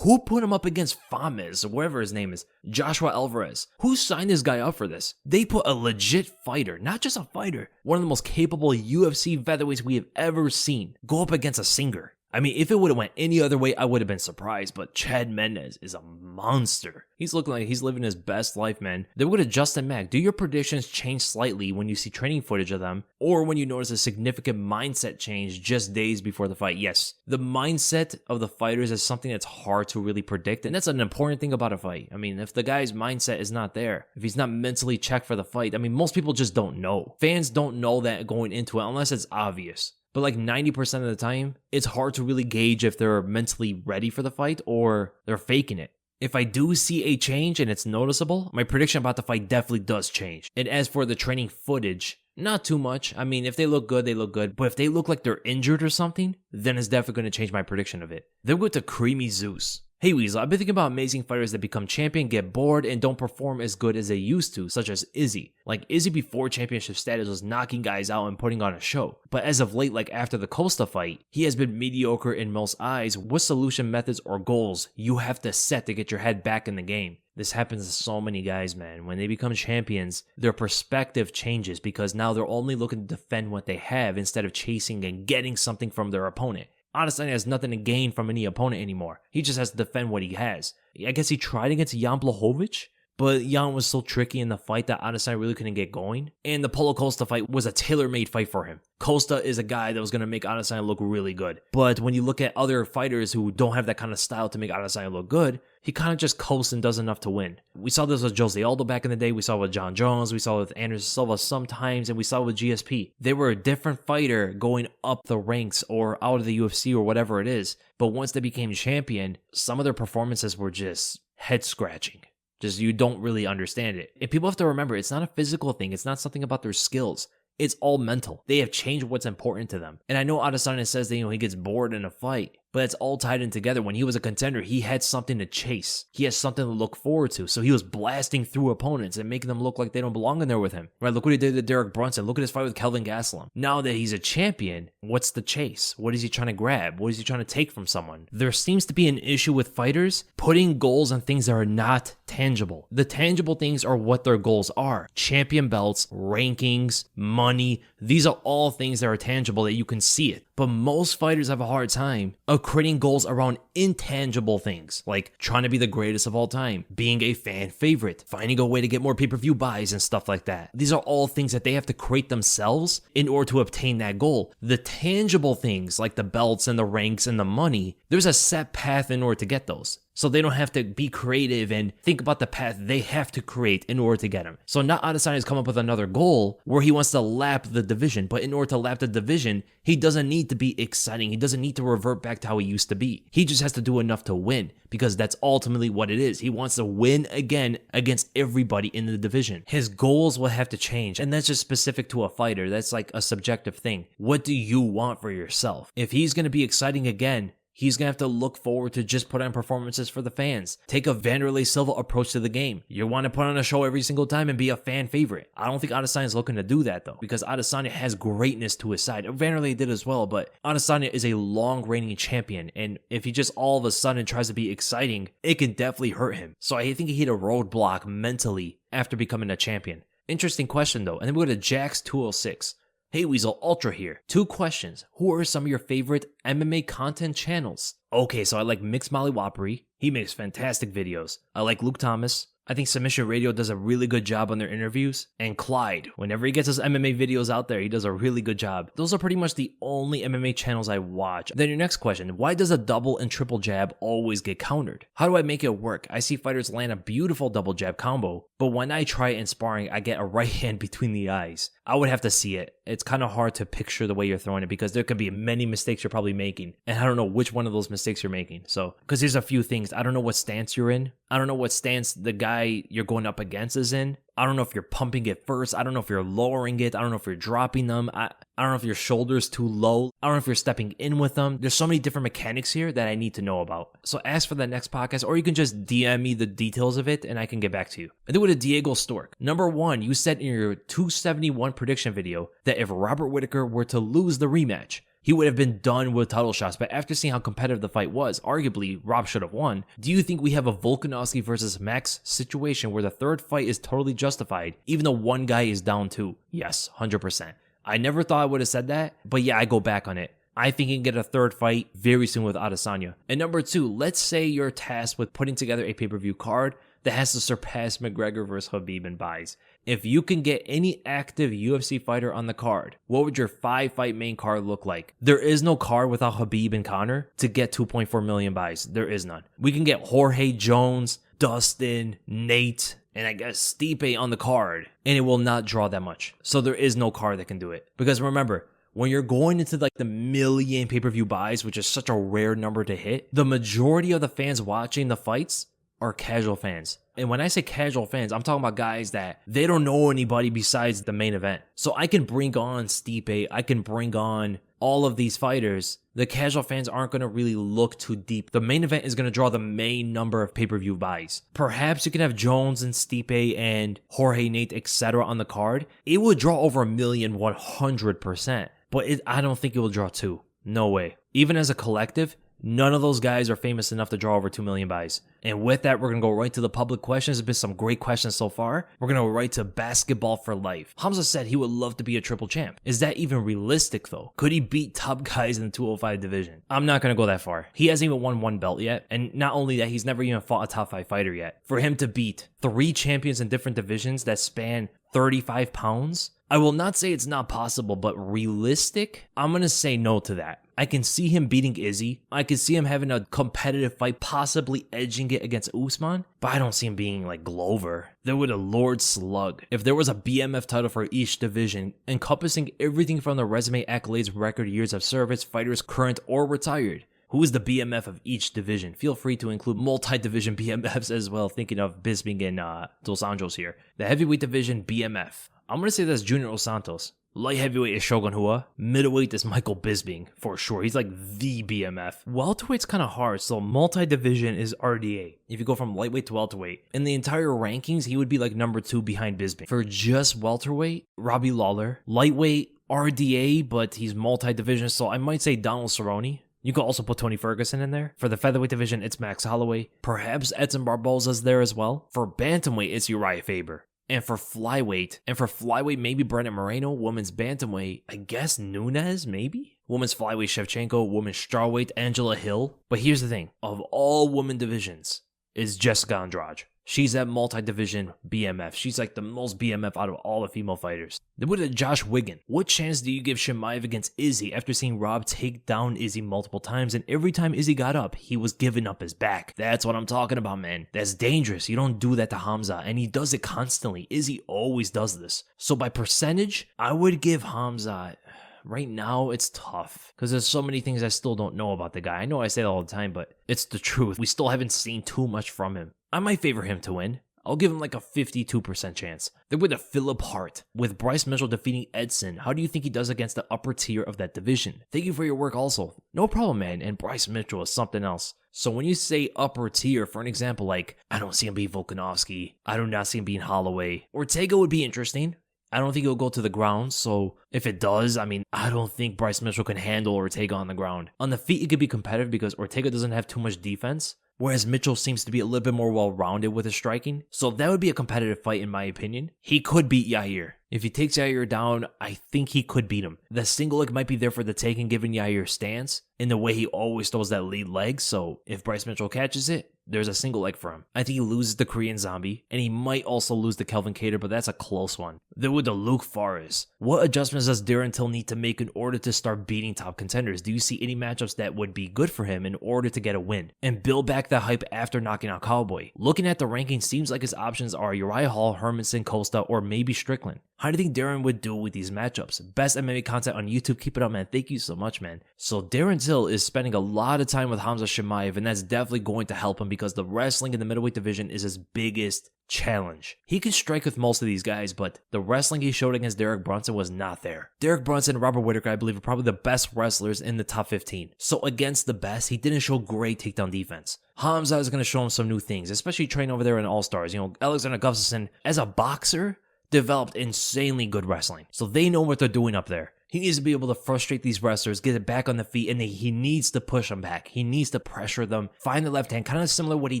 who put him up against Fames, or whatever his name is? Joshua Alvarez. Who signed this guy up for this? They put a legit fighter, not just a fighter, one of the most capable UFC featherweights we have ever seen, go up against a singer. If it would have went any other way, I would have been surprised, but Chad Mendes is a monster. He's looking like he's living his best life, man. Then we're going to Justin Mack. Do your predictions change slightly when you see training footage of them, or when you notice a significant mindset change just days before the fight? Yes. The mindset of the fighters is something that's hard to really predict, and that's an important thing about a fight. If the guy's mindset is not there, if he's not mentally checked for the fight, most people just don't know. Fans don't know that going into it unless it's obvious. But like 90% of the time, it's hard to really gauge if they're mentally ready for the fight or they're faking it. If I do see a change and it's noticeable, my prediction about the fight definitely does change. And as for the training footage, not too much. If they look good, they look good. But if they look like they're injured or something, then it's definitely going to change my prediction of it. Then we go to Creamy Zeus. Hey Weasel, I've been thinking about amazing fighters that become champion, get bored, and don't perform as good as they used to, such as Izzy. Like Izzy before championship status was knocking guys out and putting on a show. But as of late, like after the Costa fight, he has been mediocre in most eyes. What solution methods or goals you have to set to get your head back in the game? This happens to so many guys, man. When they become champions, their perspective changes because now they're only looking to defend what they have instead of chasing and getting something from their opponent. Adesanya has nothing to gain from any opponent anymore. He just has to defend what he has. I guess he tried against Jan Blachowicz, but Jan was so tricky in the fight that Adesanya really couldn't get going. And the Paulo Costa fight was a tailor-made fight for him. Costa is a guy that was going to make Adesanya look really good. But when you look at other fighters who don't have that kind of style to make Adesanya look good, he kind of just coasts and does enough to win. We saw this with Jose Aldo back in the day. We saw it with John Jones. We saw it with Anderson Silva sometimes. And we saw it with GSP. They were a different fighter going up the ranks or out of the UFC or whatever it is. But once they became champion, some of their performances were just head-scratching. Just you don't really understand it. And people have to remember, it's not a physical thing. It's not something about their skills. It's all mental. They have changed what's important to them. And I know Adesanya says that, he gets bored in a fight, but it's all tied in together. When he was a contender, he had something to chase. He has something to look forward to. So he was blasting through opponents and making them look like they don't belong in there with him. Right? Look what he did to Derek Brunson. Look at his fight with Kelvin Gastelum. Now that he's a champion, what's the chase? What is he trying to grab? What is he trying to take from someone? There seems to be an issue with fighters putting goals on things that are not tangible. The tangible things are what their goals are. Champion belts, rankings, money. These are all things that are tangible that you can see it. But most fighters have a hard time of creating goals around intangible things, like trying to be the greatest of all time, being a fan favorite, finding a way to get more pay-per-view buys and stuff like that. These are all things that they have to create themselves in order to obtain that goal. The tangible things, like the belts and the ranks and the money, there's a set path in order to get those. So they don't have to be creative and think about the path they have to create in order to get them. So now Adesanya's come up with another goal where he wants to lap the division. But in order to lap the division, he doesn't need to be exciting. He doesn't need to revert back to how he used to be. He just has to do enough to win because that's ultimately what it is. He wants to win again against everybody in the division. His goals will have to change. And that's just specific to a fighter. That's like a subjective thing. What do you want for yourself? If he's going to be exciting again, he's going to have to look forward to just put on performances for the fans. Take a Vanderlei Silva approach to the game. You want to put on a show every single time and be a fan favorite. I don't think Adesanya is looking to do that though, because Adesanya has greatness to his side. Vanderlei did as well, but Adesanya is a long-reigning champion, and if he just all of a sudden tries to be exciting, it can definitely hurt him. So I think he hit a roadblock mentally after becoming a champion. Interesting question though, and then we go to Jax206. Hey Weasel, Ultra here. 2 questions. Who are some of your favorite MMA content channels? Okay, so I like Mixed Molly Wapri. He makes fantastic videos. I like Luke Thomas. I think Submission Radio does a really good job on their interviews. And Clyde, whenever he gets his MMA videos out there, he does a really good job. Those are pretty much the only MMA channels I watch. Then your next question, why does a double and triple jab always get countered? How do I make it work? I see fighters land a beautiful double jab combo, but when I try it in sparring, I get a right hand between the eyes. I would have to see it. It's kind of hard to picture the way you're throwing it because there could be many mistakes you're probably making. And I don't know which one of those mistakes you're making. So, because there's a few things. I don't know what stance you're in. I don't know what stance the guy you're going up against is in. I don't know if you're pumping it first. I don't know if you're lowering it. I don't know if you're dropping them. I don't know if your shoulder's too low. I don't know if you're stepping in with them. There's so many different mechanics here that I need to know about. So ask for the next podcast, or you can just DM me the details of it and I can get back to you. And then with a Diego Stork. Number 1, you said in your 271 prediction video that if Robert Whittaker were to lose the rematch, he would have been done with title shots, but after seeing how competitive the fight was, arguably Rob should have won. Do you think we have a Volkanovski versus Max situation where the third fight is totally justified, even though one guy is down 2? Yes, 100%. I never thought I would have said that, but yeah, I go back on it. I think he can get a third fight very soon with Adesanya. And number 2, let's say you're tasked with putting together a pay-per-view card that has to surpass McGregor versus Khabib and Buys. If you can get any active UFC fighter on the card, what would your 5-fight main card look like? There is no card without Khabib and Conor to get 2.4 million buys. There is none. We can get Jorge Jones, Dustin, Nate, and I guess Stipe on the card, and it will not draw that much. So there is no card that can do it. Because remember, when you're going into like the million pay-per-view buys, which is such a rare number to hit, the majority of the fans watching the fights are casual fans. And when I say casual fans, I'm talking about guys that they don't know anybody besides the main event. So I can bring on Stipe, I can bring on all of these fighters. The casual fans aren't going to really look too deep. The main event is going to draw the main number of pay-per-view buys. Perhaps you can have Jones and Stipe and Jorge, Nate, etc. on the card. It would draw over 1 million 100%. But I don't think it will draw 2. No way. Even as a collective, None of those guys are famous enough to draw over 2 million buys. And with that, we're going to go right to the public questions. There's been some great questions so far. We're going to go right to basketball for life. Khamzat said he would love to be a triple champ. Is that even realistic though? Could he beat top guys in the 205 division? I'm not going to go that far. He hasn't even won one belt yet. And not only that, he's never even fought a top 5 fighter yet. For him to beat 3 champions in different divisions that span 35 pounds, I will not say it's not possible, but realistic? I'm going to say no to that. I can see him beating Izzy. I can see him having a competitive fight, possibly edging it against Usman, but I don't see him being like Glover. There would a Lord Slug. If there was a BMF title for each division, encompassing everything from the resume, accolades, record, years of service, fighters current or retired, who is the BMF of each division? Feel free to include multi-division BMFs as well, thinking of Bisping and Dos Anjos here. The heavyweight division BMF. I'm going to say that's Junior Dos Santos. Light heavyweight is Shogun Rua. Middleweight is Michael Bisping, for sure. He's like the BMF. Welterweight's kind of hard, so multi-division is RDA. If you go from lightweight to welterweight, in the entire rankings, he would be like number 2 behind Bisping. For just welterweight, Robbie Lawler. Lightweight, RDA, but he's multi-division, so I might say Donald Cerrone. You could also put Tony Ferguson in there. For the featherweight division, it's Max Holloway. Perhaps Edson Barboza's there as well. For bantamweight, it's Uriah Faber. And for flyweight, maybe Brandon Moreno. Women's bantamweight, I guess Nunes, maybe? Women's flyweight, Shevchenko. Women's strawweight, Angela Hill. But here's the thing. Of all women divisions, is Jessica Andrade. She's at multi-division BMF. She's like the most BMF out of all the female fighters. Then with Josh Wiggin. What chance do you give Chimaev against Izzy after seeing Rob take down Izzy multiple times, and every time Izzy got up, he was giving up his back? That's what I'm talking about, man. That's dangerous. You don't do that to Khamzat, and he does it constantly. Izzy always does this. So by percentage, I would give Khamzat... Right now, it's tough because there's so many things I still don't know about the guy. I know I say that all the time, but it's the truth. We still haven't seen too much from him. I might favor him to win. I'll give him like a 52% chance. Then with a Philip Hart, with Bryce Mitchell defeating Edson, how do you think he does against the upper tier of that division? Thank you for your work also. No problem, man. And Bryce Mitchell is something else. So when you say upper tier, for an example, like, I don't see him being Volkanovski. I do not see him being Holloway. Ortega would be interesting. I don't think it'll go to the ground, so if it does, I mean, I don't think Bryce Mitchell can handle Ortega on the ground. On the feet, it could be competitive because Ortega doesn't have too much defense, whereas Mitchell seems to be a little bit more well-rounded with his striking. So that would be a competitive fight in my opinion. He could beat Yair. If he takes Yair down, I think he could beat him. The single leg might be there for the taking given Yair's stance in the way he always throws that lead leg, so if Bryce Mitchell catches it, there's a single leg for him. I think he loses the Korean Zombie, and he might also lose the Kelvin Cater, but that's a close one. Then with the Luke Forrest, what adjustments does Darren Till need to make in order to start beating top contenders? Do you see any matchups that would be good for him in order to get a win and build back the hype after knocking out Cowboy? Looking at the rankings, seems like his options are Uriah Hall, Hermanson, Costa, or maybe Strickland. How do you think Darren would do with these matchups? Best MMA content on YouTube. Keep it up, man. Thank you so much, man. So Darren Till is spending a lot of time with Khamzat Chimaev, and that's definitely going to help him because the wrestling in the middleweight division is his biggest challenge. He can strike with most of these guys, but the wrestling he showed against Derek Brunson was not there. Derek Brunson and Robert Whittaker, I believe, are probably the best wrestlers in the top 15. So against the best, he didn't show great takedown defense. Khamzat is going to show him some new things, especially training over there in All-Stars. You know, Alexander Gustafsson, as a boxer, developed insanely good wrestling. So they know what they're doing up there. He needs to be able to frustrate these wrestlers, get it back on the feet, and he needs to push them back. He needs to pressure them, find the left hand, kind of similar to what he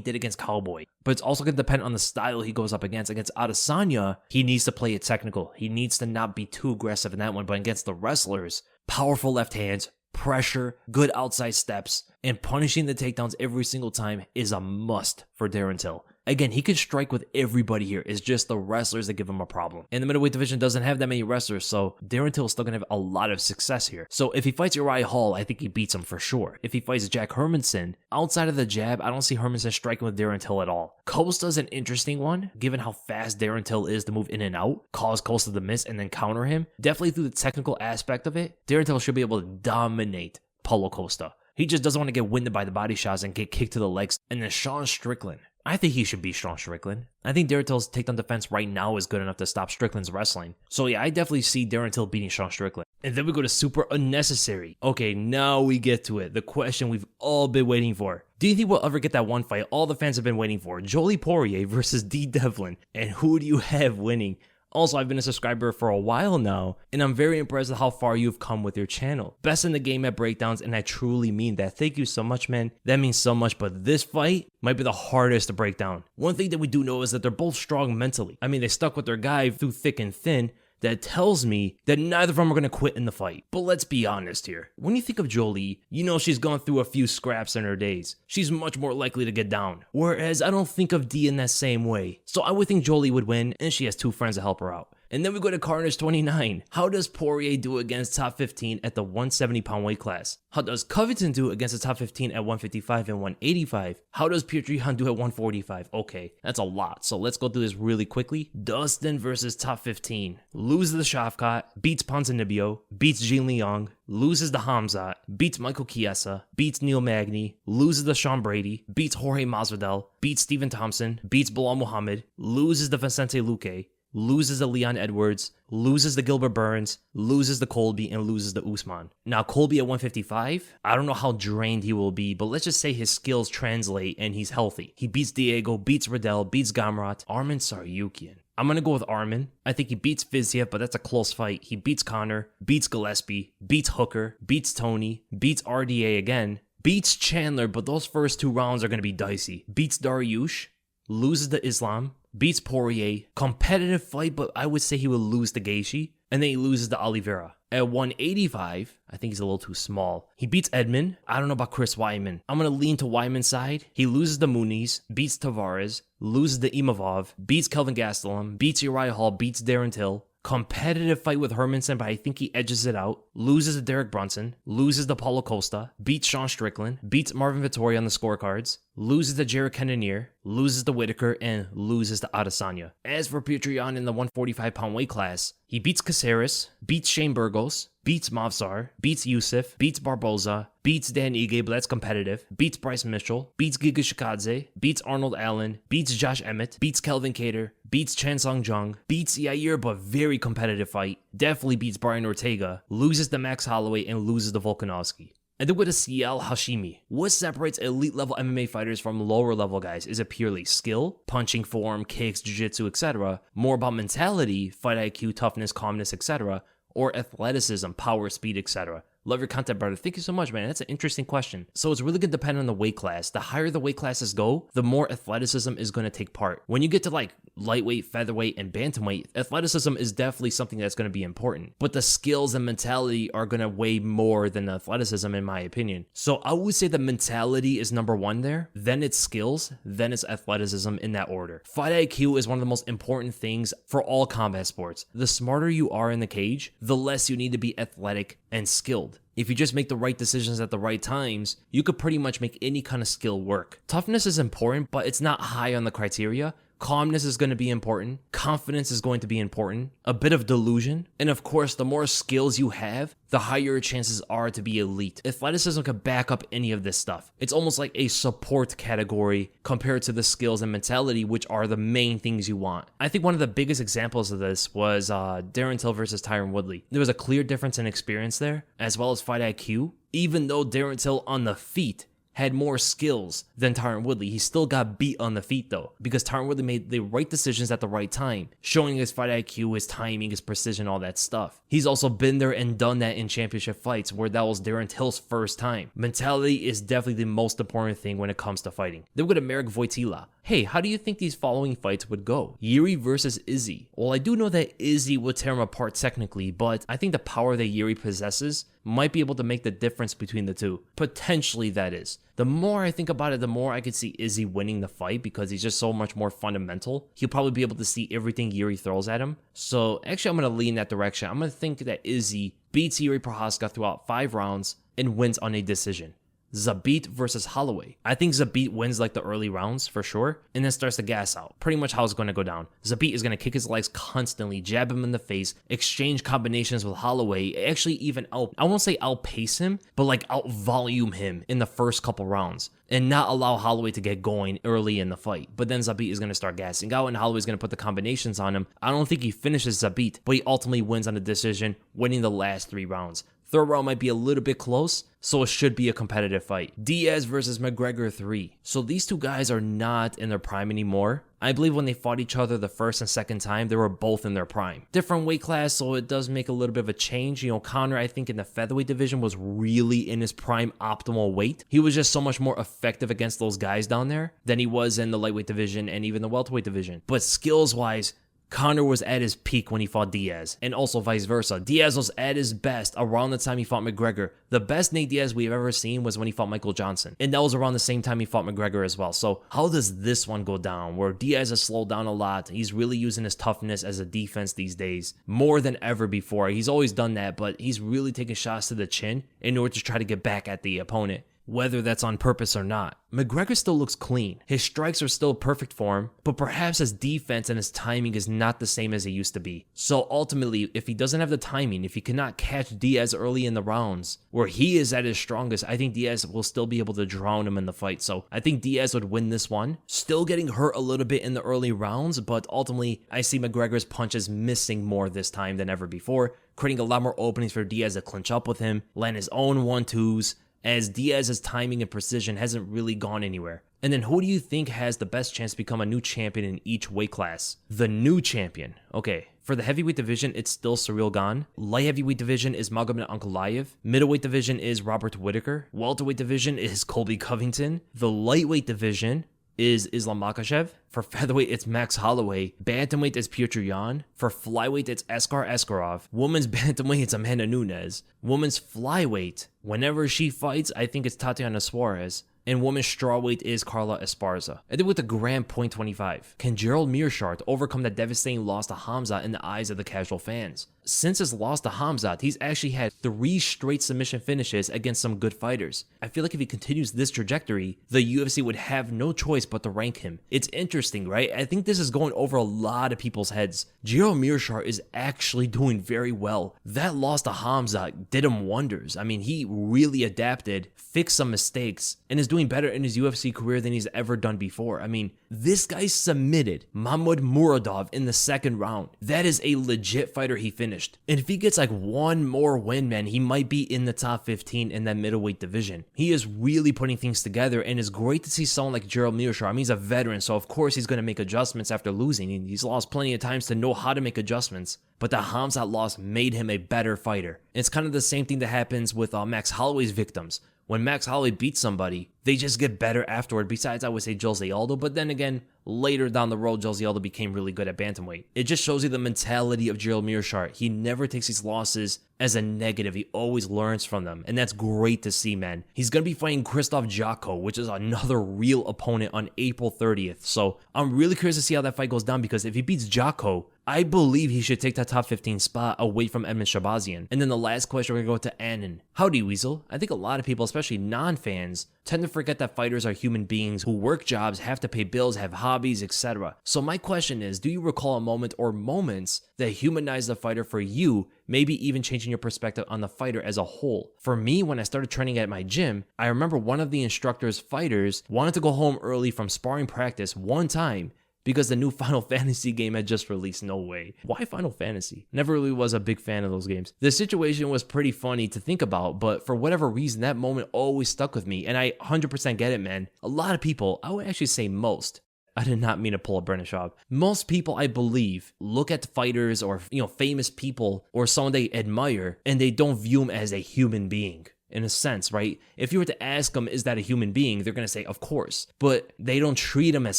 did against Cowboy. But it's also going to depend on the style he goes up against. Against Adesanya, he needs to play it technical. He needs to not be too aggressive in that one. But against the wrestlers, powerful left hands, pressure, good outside steps, and punishing the takedowns every single time is a must for Darren Till. Again, he can strike with everybody here. It's just the wrestlers that give him a problem. And the middleweight division doesn't have that many wrestlers, so Darren Till is still going to have a lot of success here. So if he fights Uriah Hall, I think he beats him for sure. If he fights Jack Hermanson, outside of the jab, I don't see Hermanson striking with Darren Till at all. Costa's an interesting one, given how fast Darren Till is to move in and out, cause Costa to miss, and then counter him. Definitely through the technical aspect of it, Darren Till should be able to dominate Paulo Costa. He just doesn't want to get winded by the body shots and get kicked to the legs. And then Sean Strickland. I think he should beat Sean Strickland. I think Darren Till's takedown defense right now is good enough to stop Strickland's wrestling. So yeah, I definitely see Darren Till beating Sean Strickland. And then we go to super unnecessary. Okay, now we get to it. The question we've all been waiting for. Do you think we'll ever get that one fight all the fans have been waiting for? Jolie Poirier versus D. Devlin. And who do you have winning? Also, I've been a subscriber for a while now, and I'm very impressed with how far you've come with your channel. Best in the game at breakdowns, and I truly mean that. Thank you so much, man. That means so much, but this fight might be the hardest to break down. One thing that we do know is that they're both strong mentally. I mean, they stuck with their guy through thick and thin. That tells me that neither of them are going to quit in the fight. But let's be honest here. When you think of Jolie, you know she's gone through a few scraps in her days. She's much more likely to get down. Whereas I don't think of Dee in that same way. So I would think Jolie would win, and she has 2 friends to help her out. And then we go to Carnage 29. How does Poirier do against top 15 at the 170-pound weight class? How does Covington do against the top 15 at 155 and 185? How does Petr Yan do at 145? Okay, that's a lot. So let's go through this really quickly. Dustin versus top 15. Loses the Shavkat, beats Ponzinibbio, beats Jean Leong, loses the Khamzat, beats Michael Chiesa, beats Neil Magny, loses the Sean Brady, beats Jorge Masvidal, beats Stephen Thompson, beats Bilal Muhammad, loses the Vicente Luque, loses the Leon Edwards, loses the Gilbert Burns, loses the Colby, and loses the Usman. Now, Colby at 155, I don't know how drained he will be, but let's just say his skills translate and he's healthy. He beats Diego, beats Riddell, beats Gamrot, Arman Tsarukyan. I'm going to go with Arman. I think he beats Fiziev, but that's a close fight. He beats Conor, beats Gillespie, beats Hooker, beats Tony, beats RDA again, beats Chandler, but those first 2 rounds are going to be dicey. Beats Dariush, loses to Islam, beats Poirier, competitive fight, but I would say he will lose to Gaethje, and then he loses to Oliveira. At 185, I think he's a little too small. He beats Edmond. I don't know about Chris Weidman. I'm going to lean to Weidman's side. He loses to Muniz, beats Tavares, loses to Imavov, beats Kelvin Gastelum, beats Uriah Hall, beats Darren Till. Competitive fight with Hermanson, but I think he edges it out. Loses to Derek Brunson, loses to Paulo Costa, beats Sean Strickland, beats Marvin Vettori on the scorecards, loses to Jared Cannonier, loses to Whittaker, and loses to Adesanya. As for Petr Yan in the 145-pound weight class, he beats Caceres, beats Shane Burgos, beats Mavsar, beats Yusuf, beats Barboza, beats Dan Ige, but that's competitive, beats Bryce Mitchell, beats Giga Shikadze, beats Arnold Allen, beats Josh Emmett, beats Kelvin Cater, beats Chan Sung Jung, beats Yair, but very competitive fight, definitely beats Brian Ortega, loses to Max Holloway, and loses to Volkanovski. And then with a Ciel Hashimi. What separates elite level MMA fighters from lower level guys? Is it purely skill, punching form, kicks, jiu-jitsu, etc.? More about mentality, fight IQ, toughness, calmness, etc.? Or athleticism, power, speed, etc.? Love your content, brother. Thank you so much, man. That's an interesting question. So it's really going to depend on the weight class. The higher the weight classes go, the more athleticism is going to take part. When you get to like lightweight, featherweight, and bantamweight, athleticism is definitely something that's going to be important. But the skills and mentality are going to weigh more than athleticism, in my opinion. So I would say the mentality is number 1 there, then it's skills, then it's athleticism in that order. Fight IQ is one of the most important things for all combat sports. The smarter you are in the cage, the less you need to be athletic and skilled. If you just make the right decisions at the right times, you could pretty much make any kind of skill work. Toughness is important, but it's not high on the criteria. Calmness is going to be important. Confidence is going to be important. A bit of delusion. And of course, the more skills you have, the higher your chances are to be elite. Athleticism can back up any of this stuff. It's almost like a support category compared to the skills and mentality, which are the main things you want. I think one of the biggest examples of this was Darren Till versus Tyron Woodley. There was a clear difference in experience there, as well as fight IQ. Even though Darren Till on the feet had more skills than Tyron Woodley, he still got beat on the feet though, because Tyron Woodley made the right decisions at the right time, showing his fight IQ, his timing, his precision, all that stuff. He's also been there and done that in championship fights where that was Darren Till's first time. Mentality is definitely the most important thing when it comes to fighting. Then we go to Merrick Wojtyla. Hey, how do you think these following fights would go? Yuri versus Izzy. Well, I do know that Izzy would tear him apart technically, but I think the power that Yuri possesses might be able to make the difference between the two. Potentially, that is. The more I think about it, the more I could see Izzy winning the fight because he's just so much more fundamental. He'll probably be able to see everything Yuri throws at him. So actually, I'm going to lean that direction. I'm going to think that Izzy beats Yuri Prochazka throughout 5 rounds and wins on a decision. Zabit versus Holloway. I think Zabit wins like the early rounds for sure, and then starts to gas out. Pretty much how it's going to go down. Zabit is going to kick his legs constantly, jab him in the face, exchange combinations with Holloway, actually even I won't say outpace him, but like out-volume him in the first couple rounds, and not allow Holloway to get going early in the fight. But then Zabit is going to start gassing out, and Holloway's going to put the combinations on him. I don't think he finishes Zabit, but he ultimately wins on a decision, winning the last 3 rounds. Third round might be a little bit close, so it should be a competitive fight. Diaz versus McGregor 3. So these two guys are not in their prime anymore. I believe when they fought each other the first and second time, they were both in their prime. Different weight class, so it does make a little bit of a change. You know, Conor, I think in the featherweight division was really in his prime optimal weight. He was just so much more effective against those guys down there than he was in the lightweight division and even the welterweight division. But skills-wise, Conor was at his peak when he fought Diaz, and also vice versa. Diaz was at his best around the time he fought McGregor. The best Nate Diaz we've ever seen was when he fought Michael Johnson, and that was around the same time he fought McGregor as well. So how does this one go down, where Diaz has slowed down a lot? He's really using his toughness as a defense these days, more than ever before. He's always done that, but he's really taking shots to the chin in order to try to get back at the opponent, whether that's on purpose or not. McGregor still looks clean. His strikes are still perfect for him, but perhaps his defense and his timing is not the same as it used to be. So ultimately, if he doesn't have the timing, if he cannot catch Diaz early in the rounds, where he is at his strongest, I think Diaz will still be able to drown him in the fight. So I think Diaz would win this one. Still getting hurt a little bit in the early rounds, but ultimately, I see McGregor's punches missing more this time than ever before, creating a lot more openings for Diaz to clinch up with him, land his own 1-2s, as Diaz's timing and precision hasn't really gone anywhere. And then who do you think has the best chance to become a new champion in each weight class? The new champion. Okay, for the heavyweight division, it's still Ciryl Gane. Light heavyweight division is Magomed Ankalaev. Middleweight division is Robert Whittaker. Welterweight division is Colby Covington. The lightweight division is Islam Makhachev. For featherweight, it's Max Holloway. Bantamweight is Petr Yan. For flyweight, it's Askar Askarov. Women's bantamweight, it's Amanda Nunes. Women's flyweight, whenever she fights, I think it's Tatiana Suarez. And women's strawweight is Carla Esparza. And then with the grand point 25, can Gerald Meerschaert overcome that devastating loss to Khamzat in the eyes of the casual fans? Since his loss to Khamzat, he's actually had 3 straight submission finishes against some good fighters. I feel like if he continues this trajectory, the UFC would have no choice but to rank him. It's interesting, right? I think this is going over a lot of people's heads. Gerald Meerschaert is actually doing very well. That loss to Khamzat did him wonders. I mean, he really adapted, fixed some mistakes, and is doing better in his UFC career than he's ever done before. I mean, this guy submitted Mahmoud Muradov in the second round. That is a legit fighter he finished. And if he gets like one more win, man, he might be in the top 15 in that middleweight division. He is really putting things together, and it's great to see someone like Gerald Meerschaert. I mean, he's a veteran, so of course he's going to make adjustments after losing. He's lost plenty of times to know how to make adjustments. But the Khamzat loss made him a better fighter. It's kind of the same thing that happens with Max Holloway's victims. When Max Holloway beats somebody, they just get better afterward. Besides, I would say Jose Aldo, but then again, later down the road, Jose Aldo became really good at bantamweight. It just shows you the mentality of Gerald Meerschaert. He never takes these losses as a negative. He always learns from them, and that's great to see, man. He's going to be fighting Krzysztof Jotko, which is another real opponent, on April 30th. So I'm really curious to see how that fight goes down, because if he beats Jotko, I believe he should take that top 15 spot away from Edmund Shabazian. And then the last question, we're going to go to Annan. Howdy, Weasel. I think a lot of people, especially non-fans, tend to forget that fighters are human beings who work jobs, have to pay bills, have hobbies, etc. So my question is, do you recall a moment or moments that humanized the fighter for you, maybe even changing your perspective on the fighter as a whole? For me, when I started training at my gym, I remember one of the instructor's fighters wanted to go home early from sparring practice one time because the new Final Fantasy game had just released. No way. Why Final Fantasy? Never really was a big fan of those games. The situation was pretty funny to think about, but for whatever reason, that moment always stuck with me, and I 100% get it, man. A lot of people, I would actually say most, I did not mean to pull a Brennan Schaub. Most people, I believe, look at fighters or, famous people or someone they admire, and they don't view them as a human being. In a sense, right? If you were to ask them, is that a human being? They're going to say, of course. But they don't treat them as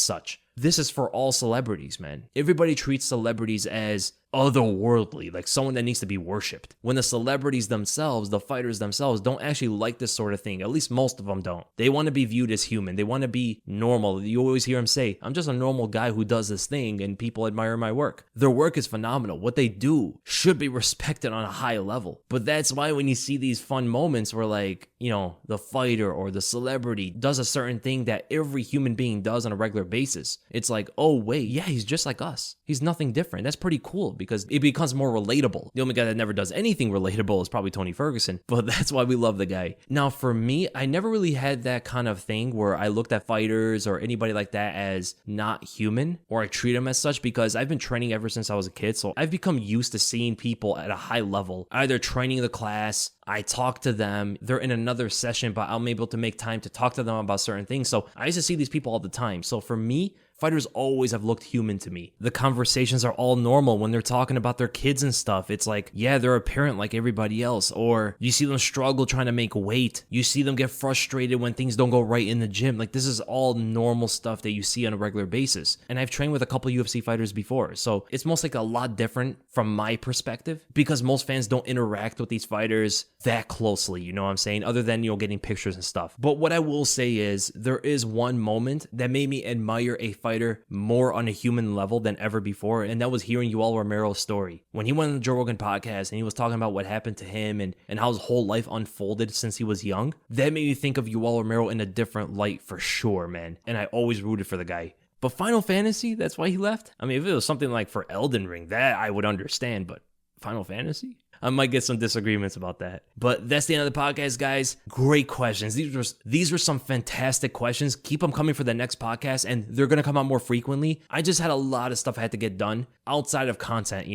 such. This is for all celebrities, man. Everybody treats celebrities as otherworldly, like someone that needs to be worshipped. When the celebrities themselves, the fighters themselves, don't actually like this sort of thing. At least most of them don't. They want to be viewed as human. They want to be normal. You always hear them say, I'm just a normal guy who does this thing and people admire my work. Their work is phenomenal. What they do should be respected on a high level. But that's why when you see these fun moments where, like, the fighter or the celebrity does a certain thing that every human being does on a regular basis, it's like, oh wait, yeah, he's just like us. He's nothing different. That's pretty cool, because it becomes more relatable. The only guy that never does anything relatable is probably Tony Ferguson, but that's why we love the guy. Now, for me, I never really had that kind of thing where I looked at fighters or anybody like that as not human, or I treat them as such, because I've been training ever since I was a kid. So I've become used to seeing people at a high level, either training the class, I talk to them, they're in another session, but I'm able to make time to talk to them about certain things. So I used to see these people all the time. So for me, fighters always have looked human to me. The conversations are all normal when they're talking about their kids and stuff. It's like, yeah, they're a parent like everybody else. Or you see them struggle trying to make weight. You see them get frustrated when things don't go right in the gym. Like, this is all normal stuff that you see on a regular basis. And I've trained with a couple UFC fighters before. So it's most like a lot different from my perspective, because most fans don't interact with these fighters that closely, you know what I'm saying? Other than, getting pictures and stuff. But what I will say is there is one moment that made me admire a fighter more on a human level than ever before, and that was hearing Yoel Romero's story. When he went on the Joe Rogan podcast and he was talking about what happened to him and how his whole life unfolded since he was young, that made me think of Yoel Romero in a different light for sure, man. And I always rooted for the guy. But Final Fantasy, that's why he left? I mean, if it was something like for Elden Ring, that I would understand, but Final Fantasy? I might get some disagreements about that. But that's the end of the podcast, guys. Great questions. These were some fantastic questions. Keep them coming for the next podcast, and they're going to come out more frequently. I just had a lot of stuff I had to get done outside of content,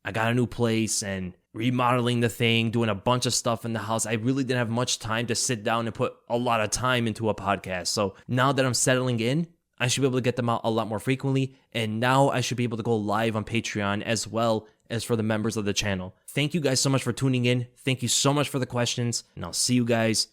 I got a new place and remodeling the thing, doing a bunch of stuff in the house. I really didn't have much time to sit down and put a lot of time into a podcast. So now that I'm settling in, I should be able to get them out a lot more frequently. And now I should be able to go live on Patreon as well as for the members of the channel. Thank you guys so much for tuning in. Thank you so much for the questions, and I'll see you guys